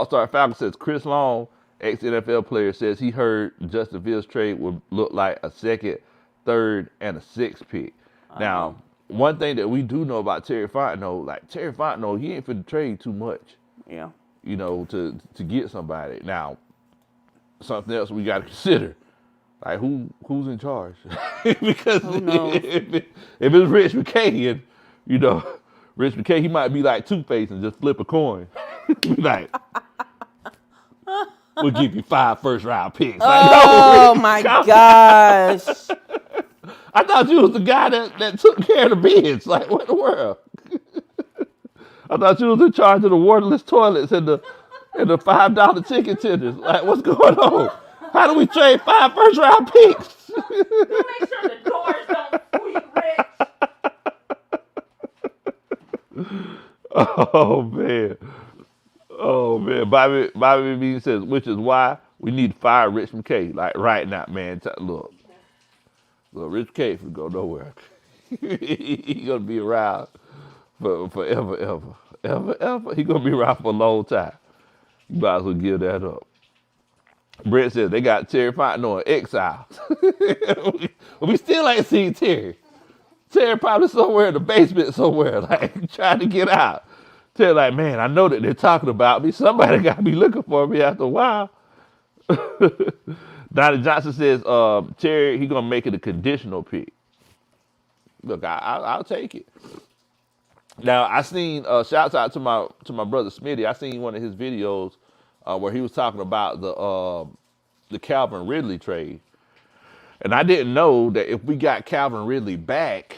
Start Falcons says Chris Long, ex-NFL player, says he heard Justin Fields' trade would look like a 2nd, 3rd, and a 6th pick. Now, one thing that we do know about Terry Fontenot, he ain't finna trade too much. Yeah. To get somebody. Now, something else we got to consider, like who's in charge? Because if it's Rich McKay and Rich McKay, he might be like Two-Face and just flip a coin. Like, we'll give you 5 first-round picks. Like, oh my gosh! I thought you was the guy that took care of the bids. Like, what in the world? I thought you was in charge of the waterless toilets and the $5 chicken tenders. Like, what's going on? How do we trade 5 first-round picks? You make sure the doors don't squeak, Rich. Oh man. Bobby B says, which is why we need to fire Rich McKay. Like right now, man. Look, Rich McKay for go nowhere. He gonna be around for forever, ever. He gonna be around for a long time. You might as well give that up. Brett says they got Terry Fontenot in exile. We still ain't seen Terry. Terry probably somewhere in the basement somewhere, like trying to get out. Terry like, man, I know that they're talking about me. Somebody got to be looking for me after a while. Donnie Johnson says, Terry, he gonna make it a conditional pick. Look, I'll take it. Now I seen shouts out to my brother Smitty. I seen one of his videos where he was talking about the Calvin Ridley trade, and I didn't know that if we got Calvin Ridley back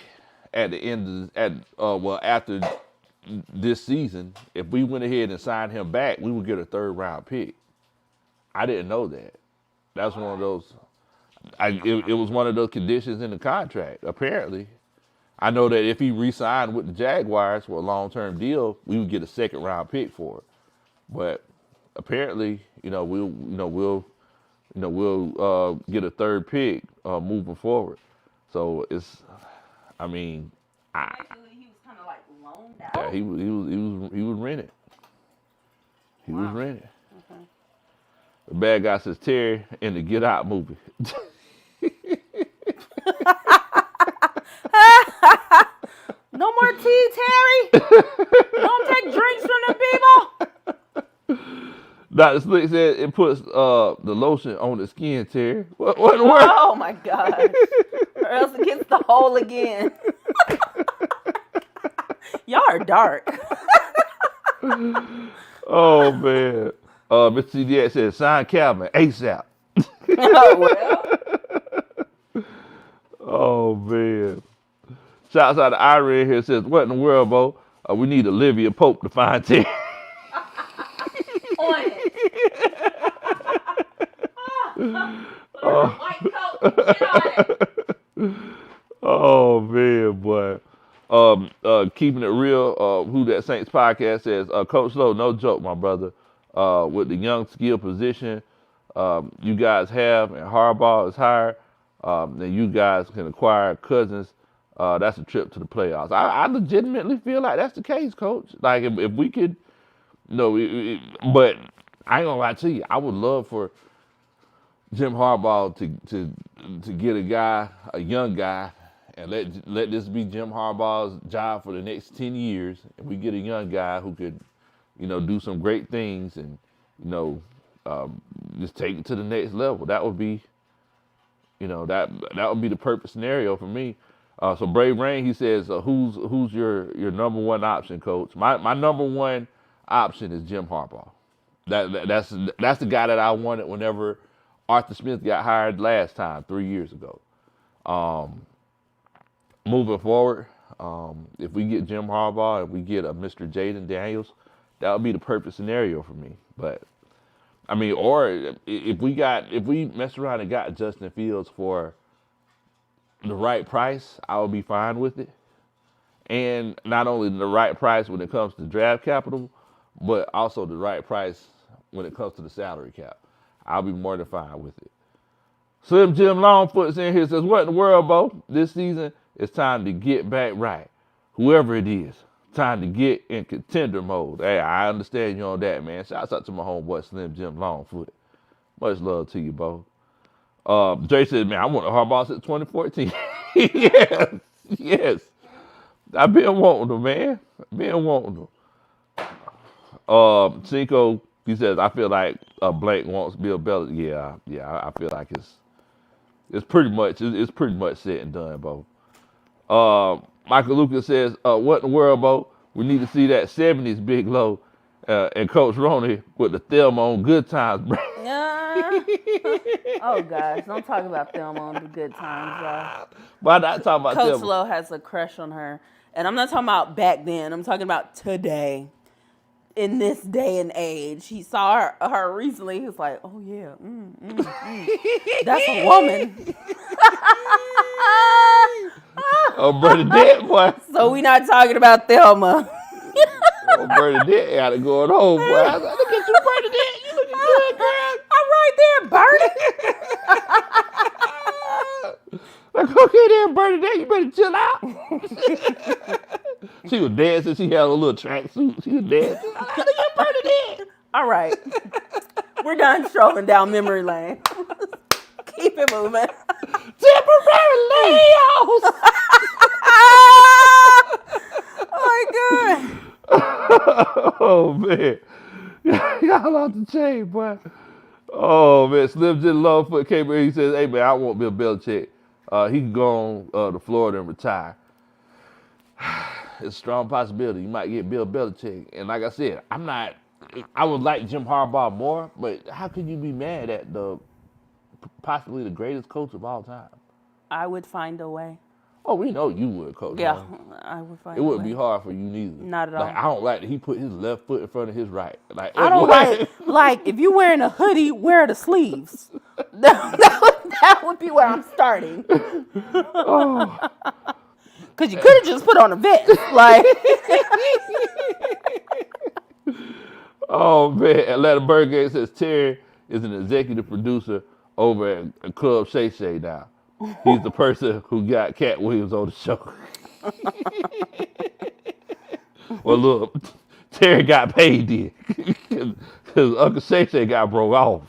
at the end of, after this season, if we went ahead and signed him back, we would get a 3rd round pick. I didn't know that. That's one of those. It was one of those conditions in the contract. Apparently, I know that if he re-signed with the Jaguars for a long-term deal, we would get a 2nd round pick for it. But apparently, we'll get a 3rd pick moving forward. So it's, I mean, Basically, he was kind of like loaned out. yeah, he was rented. He was rented. Okay. The bad guy says Terry in the Get Out movie. No more tea, Terry. Don't take drinks from the people. Dr. Slick said it puts the lotion on the skin, Terry. What in the world? Oh my gosh. Or else it gets the hole again. Y'all are dark. Oh man. Mr. CDX said sign Calvin ASAP. Oh, well. Oh man. Shouts out to Ira in here says, what in the world, Bo? We need Olivia Pope to find Terry. On it. Put her white coat. Get on it. Oh man, boy. Keeping it real, Who That Saints podcast says, Coach Lowe, no joke, my brother. With the young skill position you guys have and Harbaugh is hired, then you guys can acquire Cousins. That's a trip to the playoffs. I legitimately feel like that's the case, Coach. Like if we could, but I ain't gonna lie to you. I would love for Jim Harbaugh to get a young guy, and let this be Jim Harbaugh's job for the next 10 years. And we get a young guy who could, do some great things and, just take it to the next level. That would be, that would be the perfect scenario for me. So Brave Rain, he says, who's your number one option, Coach? My number one option is Jim Harbaugh. That's the guy that I wanted whenever Arthur Smith got hired last time 3 years ago. Moving forward, if we get Jim Harbaugh and we get a Mr. Jaden Daniels, that would be the perfect scenario for me. But I mean, or if we messed around and got Justin Fields for the right price, I would be fine with it. And not only the right price when it comes to draft capital, but also the right price when it comes to the salary cap. I'll be more than fine with it. Slim Jim Longfoot's in here says, what in the world, Bo? This season, it's time to get back right. Whoever it is, time to get in contender mode. Hey, I understand you on that, man. Shouts out to my homeboy Slim Jim Longfoot. Much love to you, Bo. Jay said, man, I want a Harbaugh since 2014. Yes. I've been wanting them, man. Cinco, he says, I feel like Blake wants Bill Belichick. Yeah, I feel like it's pretty much said and done, Bo. Michael Lucas says, what in the world, Bo? We need to see that 70s Big Low and Coach Roney with the Thelma on Good Times. Oh gosh, don't talk about Thelma on the Good Times, y'all. Why not talk about Coach Thelma? Lowe has a crush on her. And I'm not talking about back then. I'm talking about today. In this day and age. He saw her recently. He was like, oh yeah, that's a woman. Oh, Bernadette, boy. So we not talking about Thelma. Oh, Bernadette got it going on, boy. I was like, look at you, Bernadette. You looking good, girl. I'm right there, Bernie. Like, okay there, Bernadette, you better chill out. She was dancing. She had a little tracksuit. She was dancing. Look at Bernadette. All right. We're done strolling down memory lane. Keep it moving. Temporary layoffs. Oh my God. Oh man, y'all off the chain, boy. Oh man, Slim Jim Longfoot came in. He says, "Hey man, I want Bill Belichick. He can go on to Florida and retire. It's a strong possibility you might get Bill Belichick. And like I said, I would like Jim Harbaugh more, but how could you be mad at possibly the greatest coach of all time? I would find a way. Oh, we know you would, Coach. Yeah, Man. I would find It a wouldn't way. be hard for you neither. Not at all. Like, I don't like that he put his left foot in front of his right. Like, I don't like if you're wearing a hoodie, wear the sleeves. That would be where I'm starting. Oh. Cause you could have just put on a vest. Like Oh man, Atlanta Burgate says Terry is an executive producer over at Club Shay Shay now. He's the person who got Cat Williams on the show. Well, look, Terry got paid then, because Uncle Shay Shay got broke off.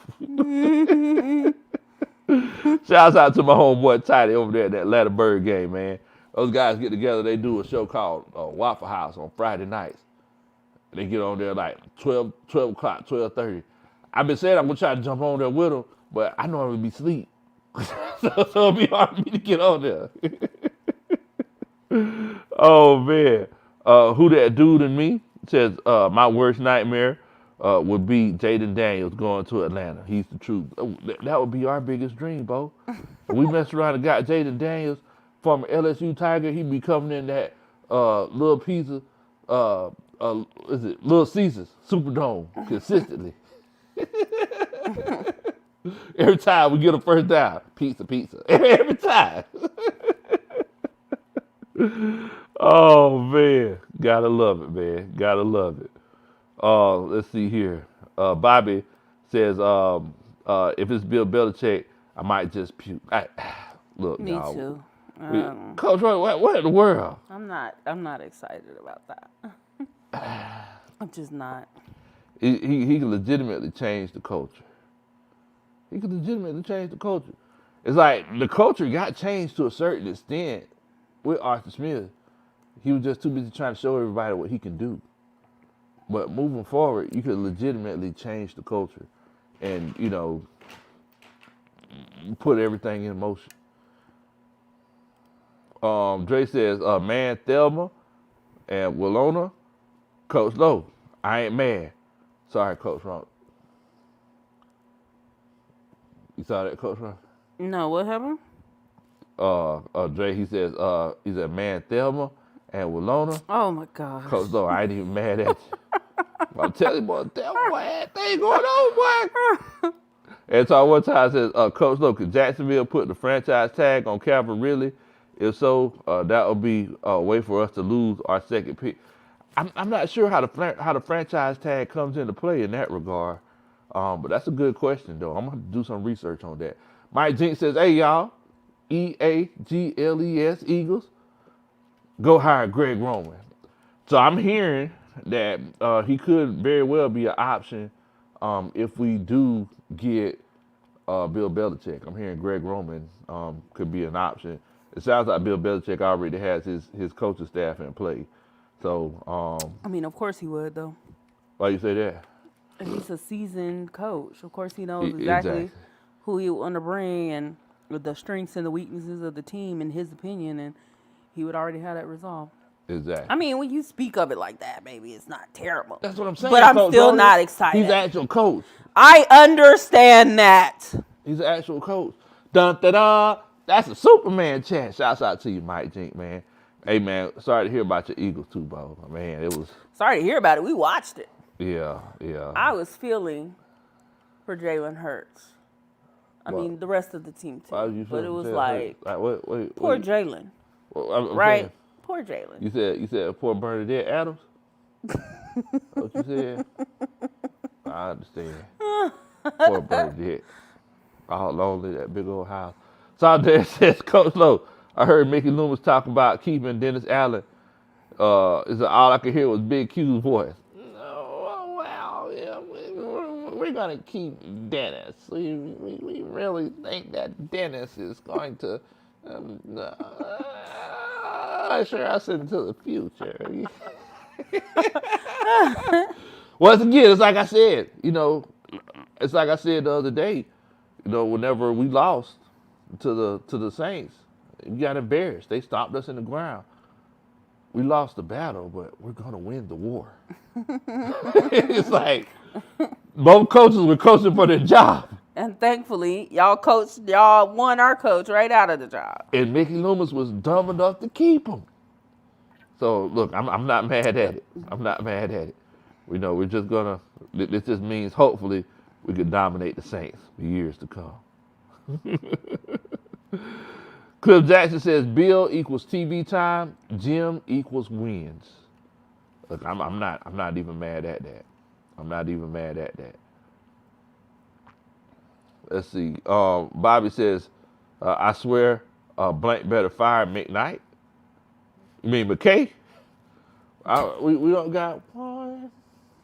Shouts out to my homeboy Tiny over there at that Atlanta Bird game, man. Those guys get together, they do a show called Waffle House on Friday nights. They get on there like 12 o'clock, 12:30. I've been saying I'm going to try to jump on there with them, but I know I'm going to be asleep. so it'll be hard for me to get on there. Oh, man. Who that dude and me says my worst nightmare would be Jaden Daniels going to Atlanta. He's the truth. That would be our biggest dream, Bo. If we messed around and got Jaden Daniels from LSU Tiger, he'd be coming in that little pizza, Little Caesars Superdome consistently. Every time we get a first down, pizza. Every time. Oh man, gotta love it, man. Gotta love it. Let's see here. Bobby says, if it's Bill Belichick, I might just puke. Look, me y'all. too. Coach Roy, what in the world? I'm not excited about that. I'm just not. He can legitimately change the culture. He can legitimately change the culture. It's like the culture got changed to a certain extent with Arthur Smith. He was just too busy trying to show everybody what he can do. But moving forward, you could legitimately change the culture and, put everything in motion. Dre says, man, Thelma and Willona, Coach Lowe, I ain't mad. Sorry, Coach Ron. You saw that, Coach Ron? No, what happened? Dre, he said, man, Thelma and Willona. Oh my God. Coach Lowe, I ain't even mad at you. I'm telling you, boy, Thelma, what thing going on, boy? And so one time I said, Coach Lowe, could Jacksonville put the franchise tag on Calvin Ridley? If so, that would be a way for us to lose our second pick. I'm not sure how the franchise tag comes into play in that regard, but that's a good question though. I'm gonna do some research on that. Mike Jinks says, "Hey y'all, EAGLES Eagles, go hire Greg Roman." So I'm hearing that he could very well be an option if we do get Bill Belichick. I'm hearing Greg Roman could be an option. It sounds like Bill Belichick already has his coaching staff in play. So, I mean, of course he would, though. Why you say that? And he's a seasoned coach. Of course he knows exactly who he want to bring and the strengths and the weaknesses of the team, in his opinion, and he would already have that resolved. Exactly. I mean, when you speak of it like that, maybe it's not terrible. That's what I'm saying. But I'm Coach still Roman, not excited. He's an actual coach. I understand that. He's an actual coach. Dun da da. That's a Superman chant. Shouts out to you, Mike Jink, man. Hey, man, sorry to hear about your Eagles, too, bro. Man, it was... Sorry to hear about it. We watched it. Yeah. I was feeling for Jalen Hurts. I mean, the rest of the team, too. Why was you But it was Jalen like, wait, poor Jalen. Well, Right? saying, Poor Jalen. you said poor Bernadette Adams? What you said? I understand. Poor Bernadette. All lonely, that big old house. So there says, Coach Lowe, I heard Mickey Loomis talk about keeping Dennis Allen. All I could hear was Big Q's voice. Oh, well, yeah, we're going to keep Dennis. We really think that Dennis is going to. Sure, I said into the future. Once again, it's like I said, it's like I said the other day, whenever we lost to the Saints, we got embarrassed. They stopped us in the ground. We lost the battle, but we're gonna win the war. It's like both coaches were coaching for their job. And thankfully, y'all won our coach right out of the job. And Mickey Loomis was dumb enough to keep him. So look, I'm not mad at it. I'm not mad at it. We're just gonna. This just means hopefully we can dominate the Saints for years to come. Cliff Jackson says Bill equals TV time, Jim equals wins. Look, I'm not even mad at that. I'm not even mad at that. Let's see. Bobby says, I swear, Blank better fire McKnight. You mean McKay? We don't got one.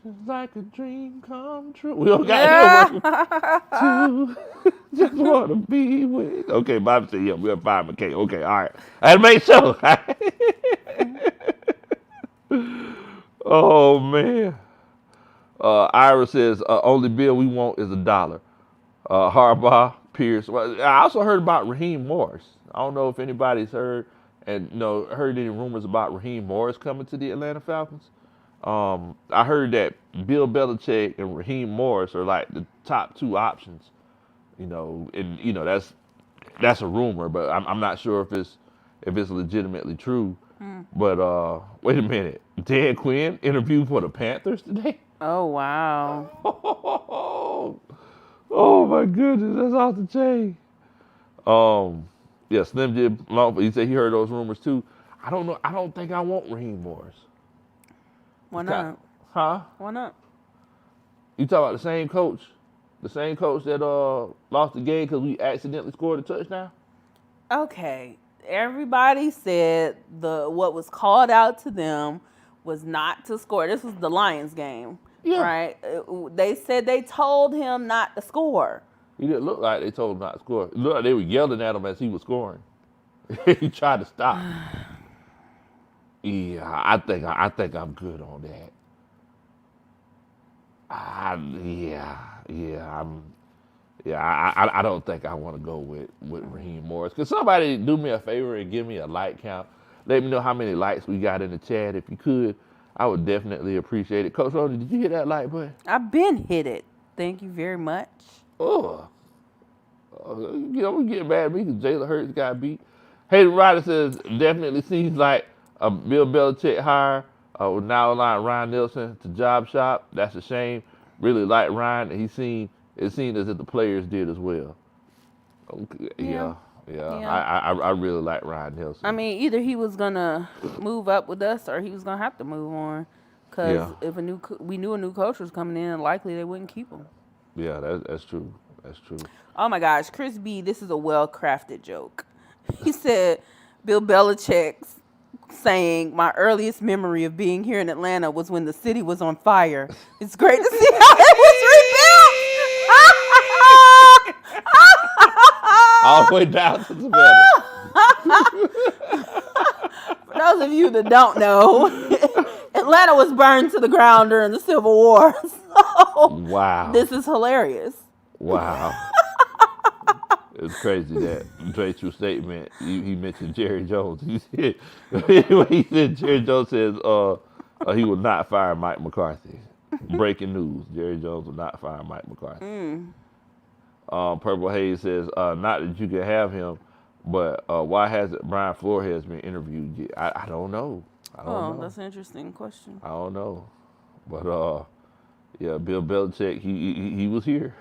It's like a dream come true. We don't got him working. Just want to be with. Okay, Bobby said, yeah, we're fire McKay. Okay, all right. I had to make sure. Oh, man. Ira says, only bill we want is $1. Harbaugh, Pierce. Well, I also heard about Raheem Morris. I don't know if anybody's heard heard any rumors about Raheem Morris coming to the Atlanta Falcons. I heard that Bill Belichick and Raheem Morris are like the top 2 options. And that's a rumor, but I'm not sure if it's legitimately true. But wait a minute, Dan Quinn interviewed for the Panthers today. Oh wow. Oh my goodness, that's off the chain. Yeah, Slim Jim Longford, he said he heard those rumors too. I don't know. I don't think I want Raheem Morris. Why not? Huh? Why not? You talk about the same coach that lost the game because we accidentally scored a touchdown? Okay. Everybody said what was called out to them was not to score. This was the Lions game, right? They said they told him not to score. He didn't look like they told him not to score. It looked like they were yelling at him as he was scoring. He tried to stop. Yeah, I think I'm good on that. I don't think I want to go with Raheem Morris. Could somebody do me a favor and give me a like count? Let me know how many likes we got in the chat. If you could, I would definitely appreciate it. Coach Rodney, did you hit that like button? I've been hit it. Thank you very much. Oh, we're getting mad at me because Jalen Hurts got beat. Hayden Ryder says, definitely seems like a Bill Belichick hire with now allowing Ryan Nielsen to job shop. That's a shame. Really like Ryan, and it seemed as if the players did as well. Okay, yeah. I really like Ryan Nielsen. I mean, either he was gonna move up with us, or he was gonna have to move on. Because if we knew a new coach was coming in, likely they wouldn't keep him. Yeah, that's true. That's true. Oh my gosh, Chris B, this is a well-crafted joke. He said, Bill Belichick saying, my earliest memory of being here in Atlanta was when the city was on fire. It's great to see how it was rebuilt. All the way down to the middle. For those of you that don't know, Atlanta was burned to the ground during the Civil War. So wow. This is hilarious. Wow. It's crazy that Dre's true statement, he mentioned Jerry Jones. He said Jerry Jones says he will not fire Mike McCarthy. Breaking news, Jerry Jones will not fire Mike McCarthy. Purple Haze says, not that you can have him, but why hasn't Brian Flores been interviewed yet? I don't know. I don't know. That's an interesting question. I don't know. But yeah, Bill Belichick, he was here.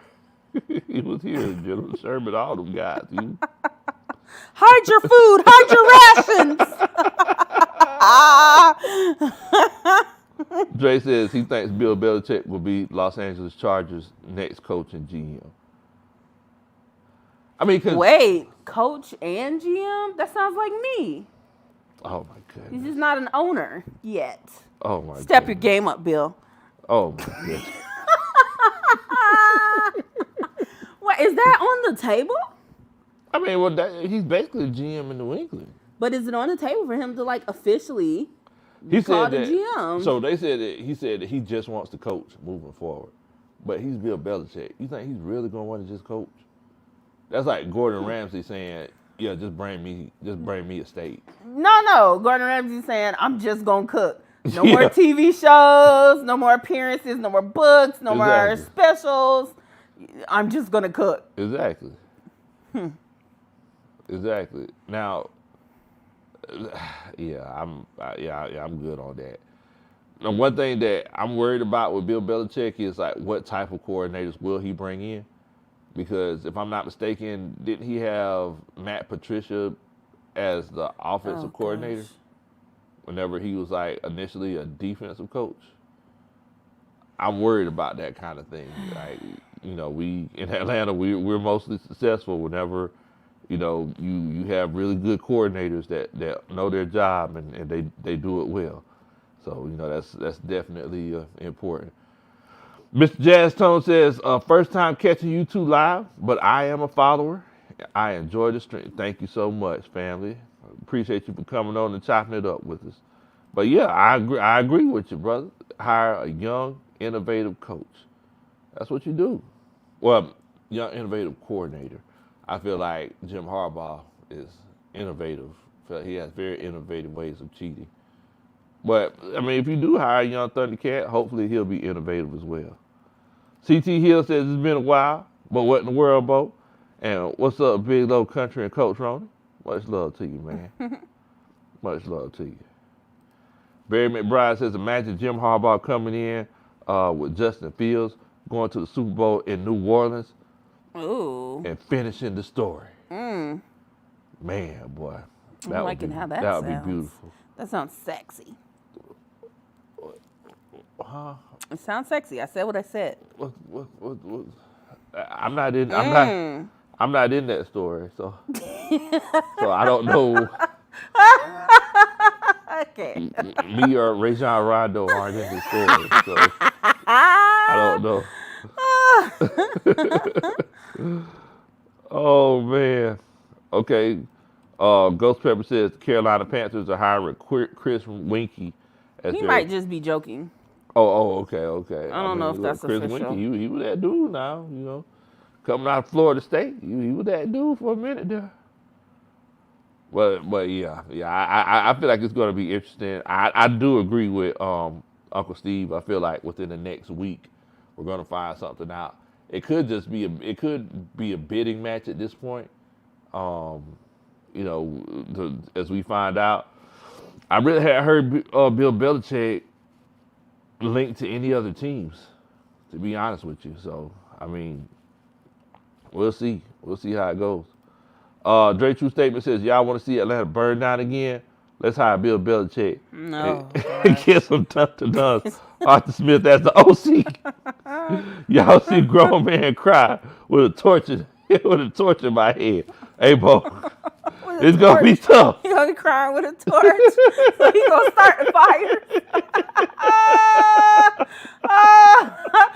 He was here, General Sherman, all them guys. Hide your food, hide your rations. Dre says he thinks Bill Belichick will be Los Angeles Chargers' next coach and GM. I mean, wait, coach and GM? That sounds like me. Oh my goodness. He's just not an owner yet. Oh my Step your game up, Bill. Oh my goodness. on the table? I mean, well, he's basically a GM in New England. But is it on the table for him to like officially He call said the that. GM? So they said that he said that he just wants to coach moving forward. But he's Bill Belichick. You think he's really gonna want to just coach? That's like Gordon Ramsay saying, "Yeah, just bring me a steak." No. Gordon Ramsay saying, I'm just going to cook. No more TV shows, no more appearances, no more books, no more specials. I'm just going to cook. Exactly. Exactly. Now, I'm good on that. Now, one thing that I'm worried about with Bill Belichick is like what type of coordinators will he bring in? Because if I'm not mistaken, didn't he have Matt Patricia as the offensive coordinator whenever he was like initially a defensive coach? I'm worried about that kind of thing. Like, we in Atlanta, we're mostly successful whenever, you have really good coordinators that know their job and they do it well. So, that's definitely important. Mr. Jazz Tone says, first time catching you two live, but I am a follower. I enjoy the stream. Thank you so much, family. Appreciate you for coming on and chopping it up with us. But yeah, I agree with you, brother. Hire a young, innovative coach. That's what you do. Well, young, innovative coordinator. I feel like Jim Harbaugh is innovative. He has very innovative ways of cheating. But, I mean, if you do hire a young Thundercat, hopefully he'll be innovative as well. CT Hill says it's been a while, but what in the world, Bo? And what's up, Big Low Country and Coach Ronnie? Much love to you, man. Much love to you. Barry McBride says, imagine Jim Harbaugh coming in with Justin Fields, going to the Super Bowl in New Orleans, and finishing the story. Man, boy. I'm liking how that sounds. That would be beautiful. That sounds sexy. Huh? It sounds sexy. I said what I said. What? I'm not in that story, so I don't know. Okay. Me or Rajon Rondo aren't in the story, so I don't know. Oh man. Okay. Ghost Pepper says the Carolina Panthers are hiring Chris Winkie. He might just be joking. Okay. I don't know if that's Chris official. Winkie, he was that dude now, coming out of Florida State. He was that dude for a minute there. But yeah, I feel like it's going to be interesting. I do agree with Uncle Steve. I feel like within the next week we're going to find something out. It could just be a bidding match at this point. As we find out, I really hadn't heard Bill Belichick linked to any other teams, to be honest with you. So, I mean, we'll see. We'll see how it goes. Dre True Statement says, y'all want to see Atlanta burn down again? Let's hire Bill Belichick. No. And get some tough to done. Arthur Smith as the OC. Y'all see grown man cry with a torch in my head. Hey, Bo, it's going to be tough. He's going to be crying with a torch. So he's going to start the fire.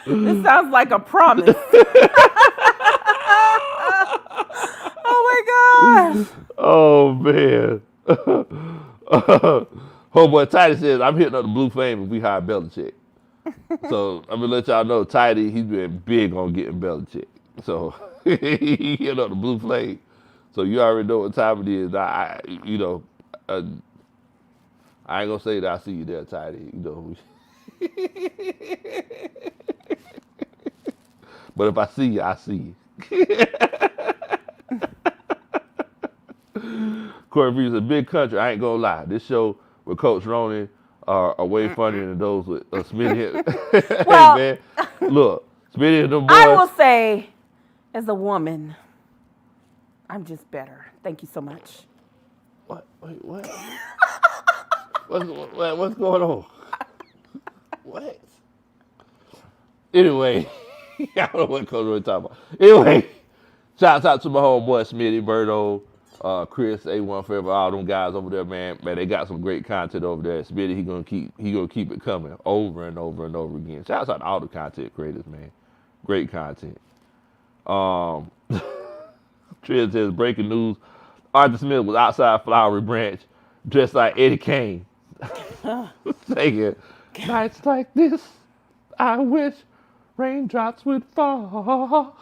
This sounds like a promise. Oh, my God. Oh, man. Homeboy Tidy says, I'm hitting up the Blue Flame if we hire Belichick. So, I'm going to let y'all know, Tidy, he's been big on getting Belichick. So, he hit up the Blue Flame. So, you already know what time it is. I ain't going to say that I see you there, Tidy. But if I see you, I see you. Corey Reeves, a big country. I ain't gonna lie. This show with Coach Ronnie are way funnier than those with Smitty. Well, hey man, look, Smitty and them boys. I will say, as a woman, I'm just better. Thank you so much. What? Wait, what? What's going on? What? Anyway, I don't know what Coach Ronnie talking about. Anyway, shouts out to my homeboy Smitty, Birdo. Chris, A1 Forever, all them guys over there, man, they got some great content over there. Smitty, he gonna keep it coming over and over and over again. Shouts out to all the content creators, man. Great content. Trill says breaking news. Arthur Smith was outside Flowery Branch, dressed like Eddie Kane. Singing, nights like this, I wish raindrops would fall.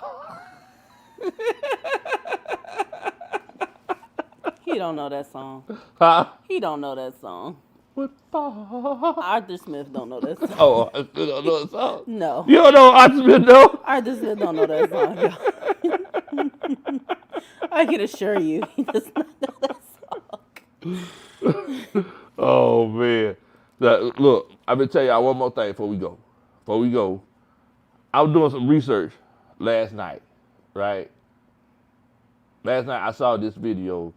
He don't know that song. Huh? He don't know that song. Would fall. Arthur Smith don't know that song. Oh, I still don't know the song. No. You don't know Arthur Smith, no? Arthur Smith don't know that song. I can assure you, he does not know that song. Oh, man. Look, I'm going to tell y'all one more thing before we go. I was doing some research last night, right? Last night I saw this video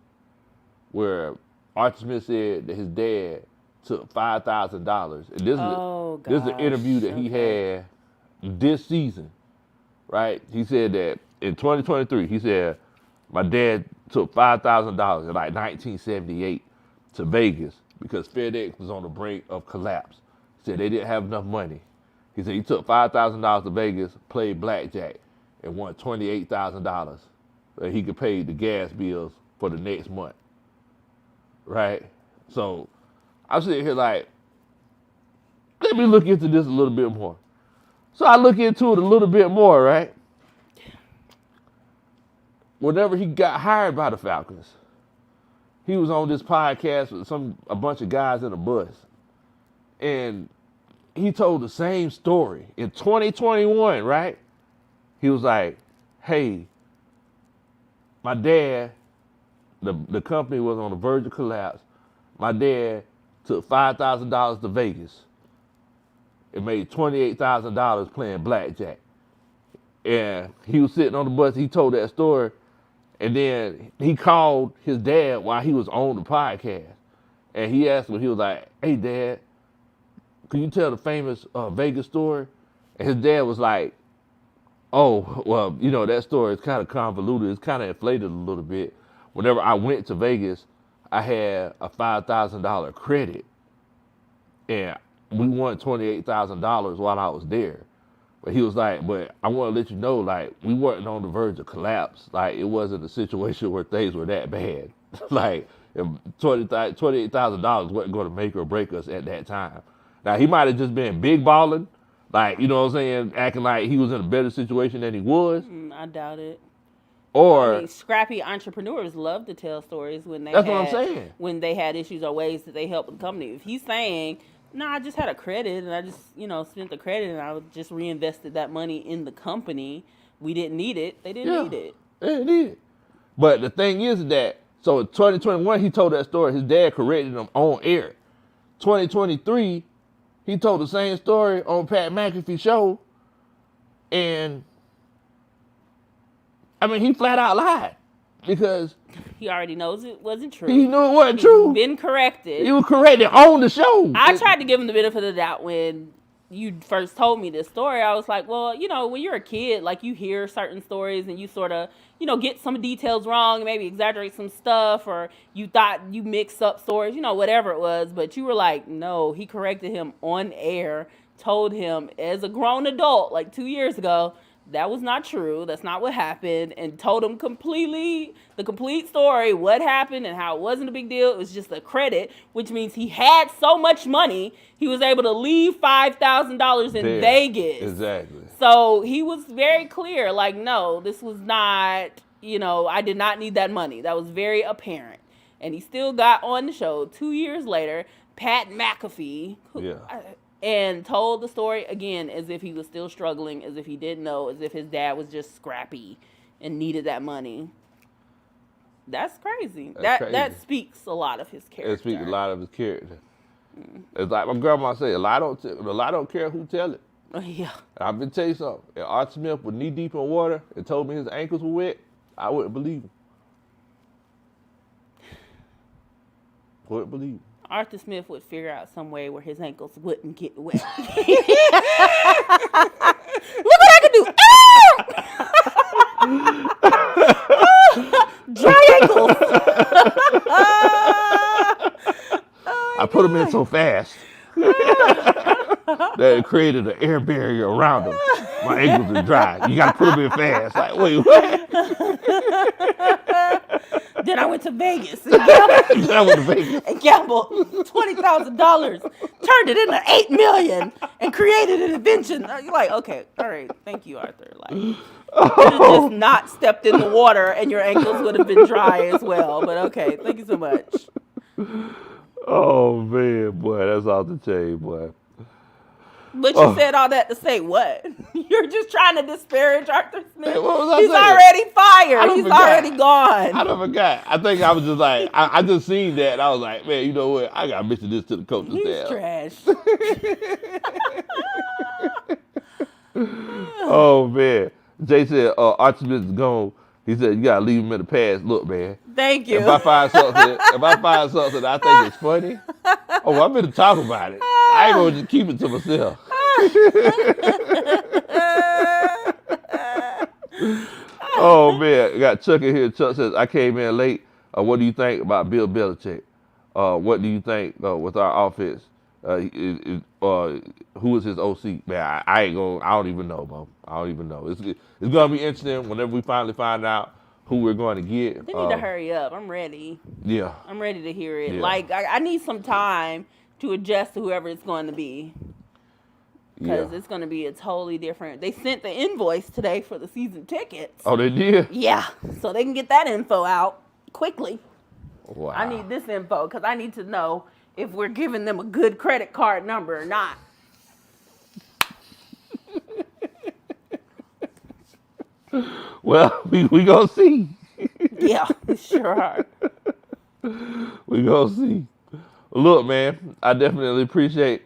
where Arthur Smith said that his dad took $5,000. And this is an interview that he had this season, right? He said that in 2023, he said, my dad took $5,000 in like 1978 to Vegas because FedEx was on the brink of collapse. He said they didn't have enough money. He said he took $5,000 to Vegas, played blackjack, and won $28,000 that he could pay the gas bills for the next month, right? So I'm sitting here like, let me look into this a little bit more. So I look into it a little bit more, right? Whenever he got hired by the Falcons, he was on this podcast with a bunch of guys in a bus, and he told the same story in 2021, right? He was like, hey, my dad, the company was on the verge of collapse. My dad took $5,000 to Vegas and made $28,000 playing blackjack. And he was sitting on the bus, he told that story, and then he called his dad while he was on the podcast. And he asked him, he was like, hey, Dad, can you tell the famous Vegas story? And his dad was like, oh, well, you know, that story is kind of convoluted. It's kind of inflated a little bit. Whenever I went to Vegas, I had a $5,000 credit. And we won $28,000 while I was there. But he was like, but I want to let you know, like, we weren't on the verge of collapse. Like, it wasn't a situation where things were that bad. Like, $28,000 wasn't going to make or break us at that time. Now, he might have just been big balling, like, you know what I'm saying, acting like he was in a better situation than he was. I doubt it. Or I mean, scrappy entrepreneurs love to tell stories when they that's what I'm saying. When they had issues or ways that they helped the company. If he's saying, no, I just had a credit and I just, spent the credit and I just reinvested that money in the company. We didn't need it. They didn't need it. They didn't need it. But the thing is that, so in 2021, he told that story. His dad corrected him on air. 2023, he told the same story on Pat McAfee's show. And, I mean, he flat out lied. Because he already knows it wasn't true. He knew it wasn't true. Been corrected. He was corrected on the show. I tried to give him the benefit of the doubt when you first told me this story. I was like, well, when you're a kid, like, you hear certain stories and you sort of, get some details wrong and maybe exaggerate some stuff, or you thought you mixed up stories, whatever it was. But you were like, no, he corrected him on air, told him as a grown adult, like 2 years ago, that was not true. That's not what happened. And told him the complete story, what happened and how it wasn't a big deal. It was just a credit, which means he had so much money, he was able to leave $5,000 in Vegas. Exactly. So he was very clear, like, no, this was not, I did not need that money. That was very apparent. And he still got on the show 2 years later, Pat McAfee. And told the story again as if he was still struggling, as if he didn't know, as if his dad was just scrappy and needed that money. That's crazy. That speaks a lot of his character. It speaks a lot of his character. It's like my grandma said, a lie don't care who tell it. Yeah. I've been tell you something. If Arthur Smith was knee deep in water and told me his ankles were wet, I wouldn't believe him. Wouldn't believe him. Arthur Smith would figure out some way where his ankles wouldn't get wet. Look what I can do! Dry ankles! I put them in so fast that it created an air barrier around them. My ankles are dry. You got to put them in fast. Like, wait, what? Then I went to Vegas and gambled. Then I went to Vegas. And gambled $20,000, turned it into $8 million, and created an invention. You're like, okay, all right, thank you, Arthur. Like, you could have just not stepped in the water, and your ankles would have been dry as well. But okay, thank you so much. Oh man, boy, that's off the chain, boy. But you said all that to say what? You're just trying to disparage Arthur Smith. Hey, what was I He's saying? already fired. He's forgot. already gone. I don't forgot. I think I was just like, I just seen that. And I was like, man, you know what? I got to mention this to the coaching He's staff. trash. Oh man, Jay said Archie Smith is gone. He said you gotta leave him in the past. Look, man. Thank you. If I find something I think is funny, I'm gonna talk about it. I ain't gonna just keep it to myself. Oh man, I got Chuck in here. Chuck says I came in late. What do you think about Bill Belichick? What do you think with our offense? Who is his OC? Man, I don't even know, bro. I don't even know. It's gonna be interesting whenever we finally find out who we're going to get. They need to hurry up. I'm ready. Yeah. I'm ready to hear it. Yeah. Like, I need some time to adjust to whoever it's going to be. Because it's going to be a totally different. They sent the invoice today for the season tickets. Oh, they did? Yeah. So they can get that info out quickly. Wow. I need this info because I need to know if we're giving them a good credit card number or not. Well, we gonna see. Yeah, sure are. We gonna see. Look, man, I definitely appreciate.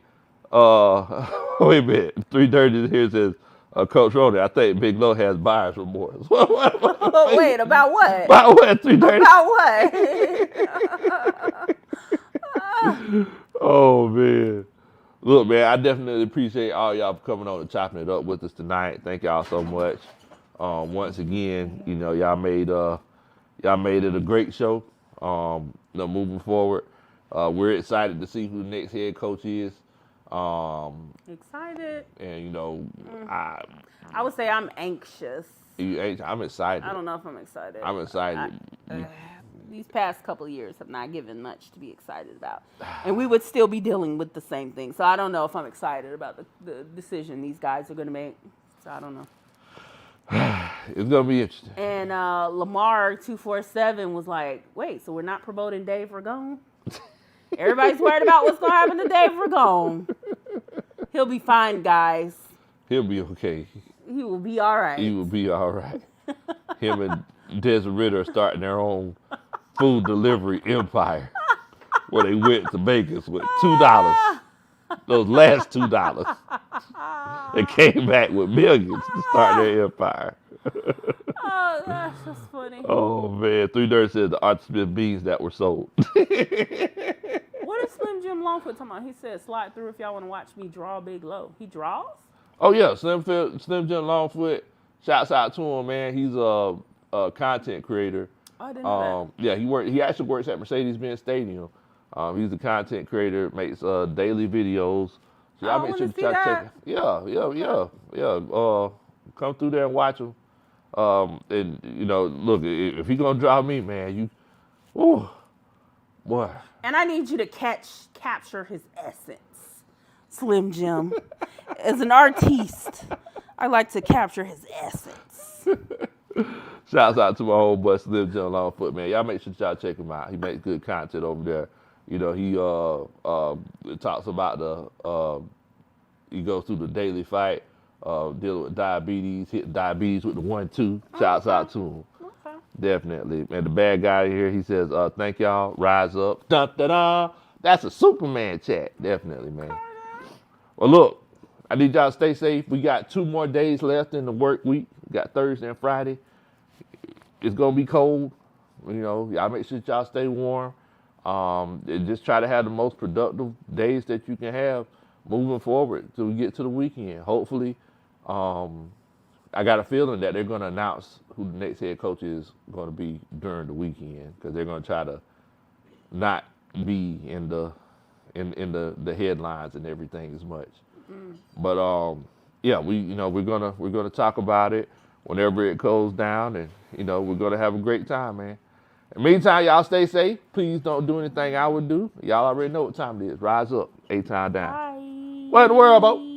Wait a minute. 330 here says, Coach Roney, I think Big Low has buyer's remorse. Wait, about what? About what? 330. About what? Oh man. Look, man, I definitely appreciate all y'all for coming on and chopping it up with us tonight. Thank y'all so much. Once again, you know, y'all made it a great show. Moving forward, we're excited to see who the next head coach is. Excited. And you know, I would say I'm anxious. I'm excited. I don't know if I'm excited. I'm excited. These past couple of years have not given much to be excited about. And we would still be dealing with the same thing. So I don't know if I'm excited about the decision these guys are going to make. So I don't know. It's going to be interesting. And Lamar 247 was like, wait, so we're not promoting Dave Ragone? Everybody's worried about what's going to happen to Dave Ragone. He'll be fine, guys. He'll be okay. He will be all right. He will be all right. Him and Des Ritter are starting their own food delivery empire where they went to Vegas with $2. Those last $2. They came back with millions to start their empire. Oh, gosh, that's funny. Oh, man. 330 says the Archie Smith beans that were sold. What is Slim Jim Longfoot talking about? He said, slide through if y'all want to watch me draw Big Low. He draws? Oh, yeah. Slim Jim Longfoot. Shouts out to him, man. He's a content creator. Oh, I didn't know that. Yeah, he actually works at Mercedes-Benz Stadium. He's a content creator, makes daily videos. So y'all make sure to check. Yeah. Come through there and watch him. And you know, look, if he gonna draw me, man, boy. And I need you to capture his essence, Slim Jim. As an artiste, I like to capture his essence. Shouts out to my old boy Slim Jim Longfoot, man. Y'all make sure y'all check him out. He makes good content over there. You know, he talks about he goes through the daily fight, dealing with diabetes, hitting diabetes with the 1-2. Shouts out to him. Okay. Definitely. And the bad guy here, he says, thank y'all, rise up. Dun, dun, dun. That's a Superman chat. Definitely, man. Well, look, I need y'all to stay safe. We got 2 more days left in the work week. We got Thursday and Friday. It's going to be cold. You know, y'all make sure y'all stay warm. And just try to have the most productive days that you can have moving forward till we get to the weekend. Hopefully, I got a feeling that they're going to announce who the next head coach is going to be during the weekend because they're going to try to not be in the headlines and everything as much. But yeah, we're gonna talk about it whenever it goes down, and we're gonna have a great time, man. In the meantime, y'all stay safe. Please don't do anything I would do. Y'all already know what time it is. Rise up, 8 time down. Bye. What in the world, Bo?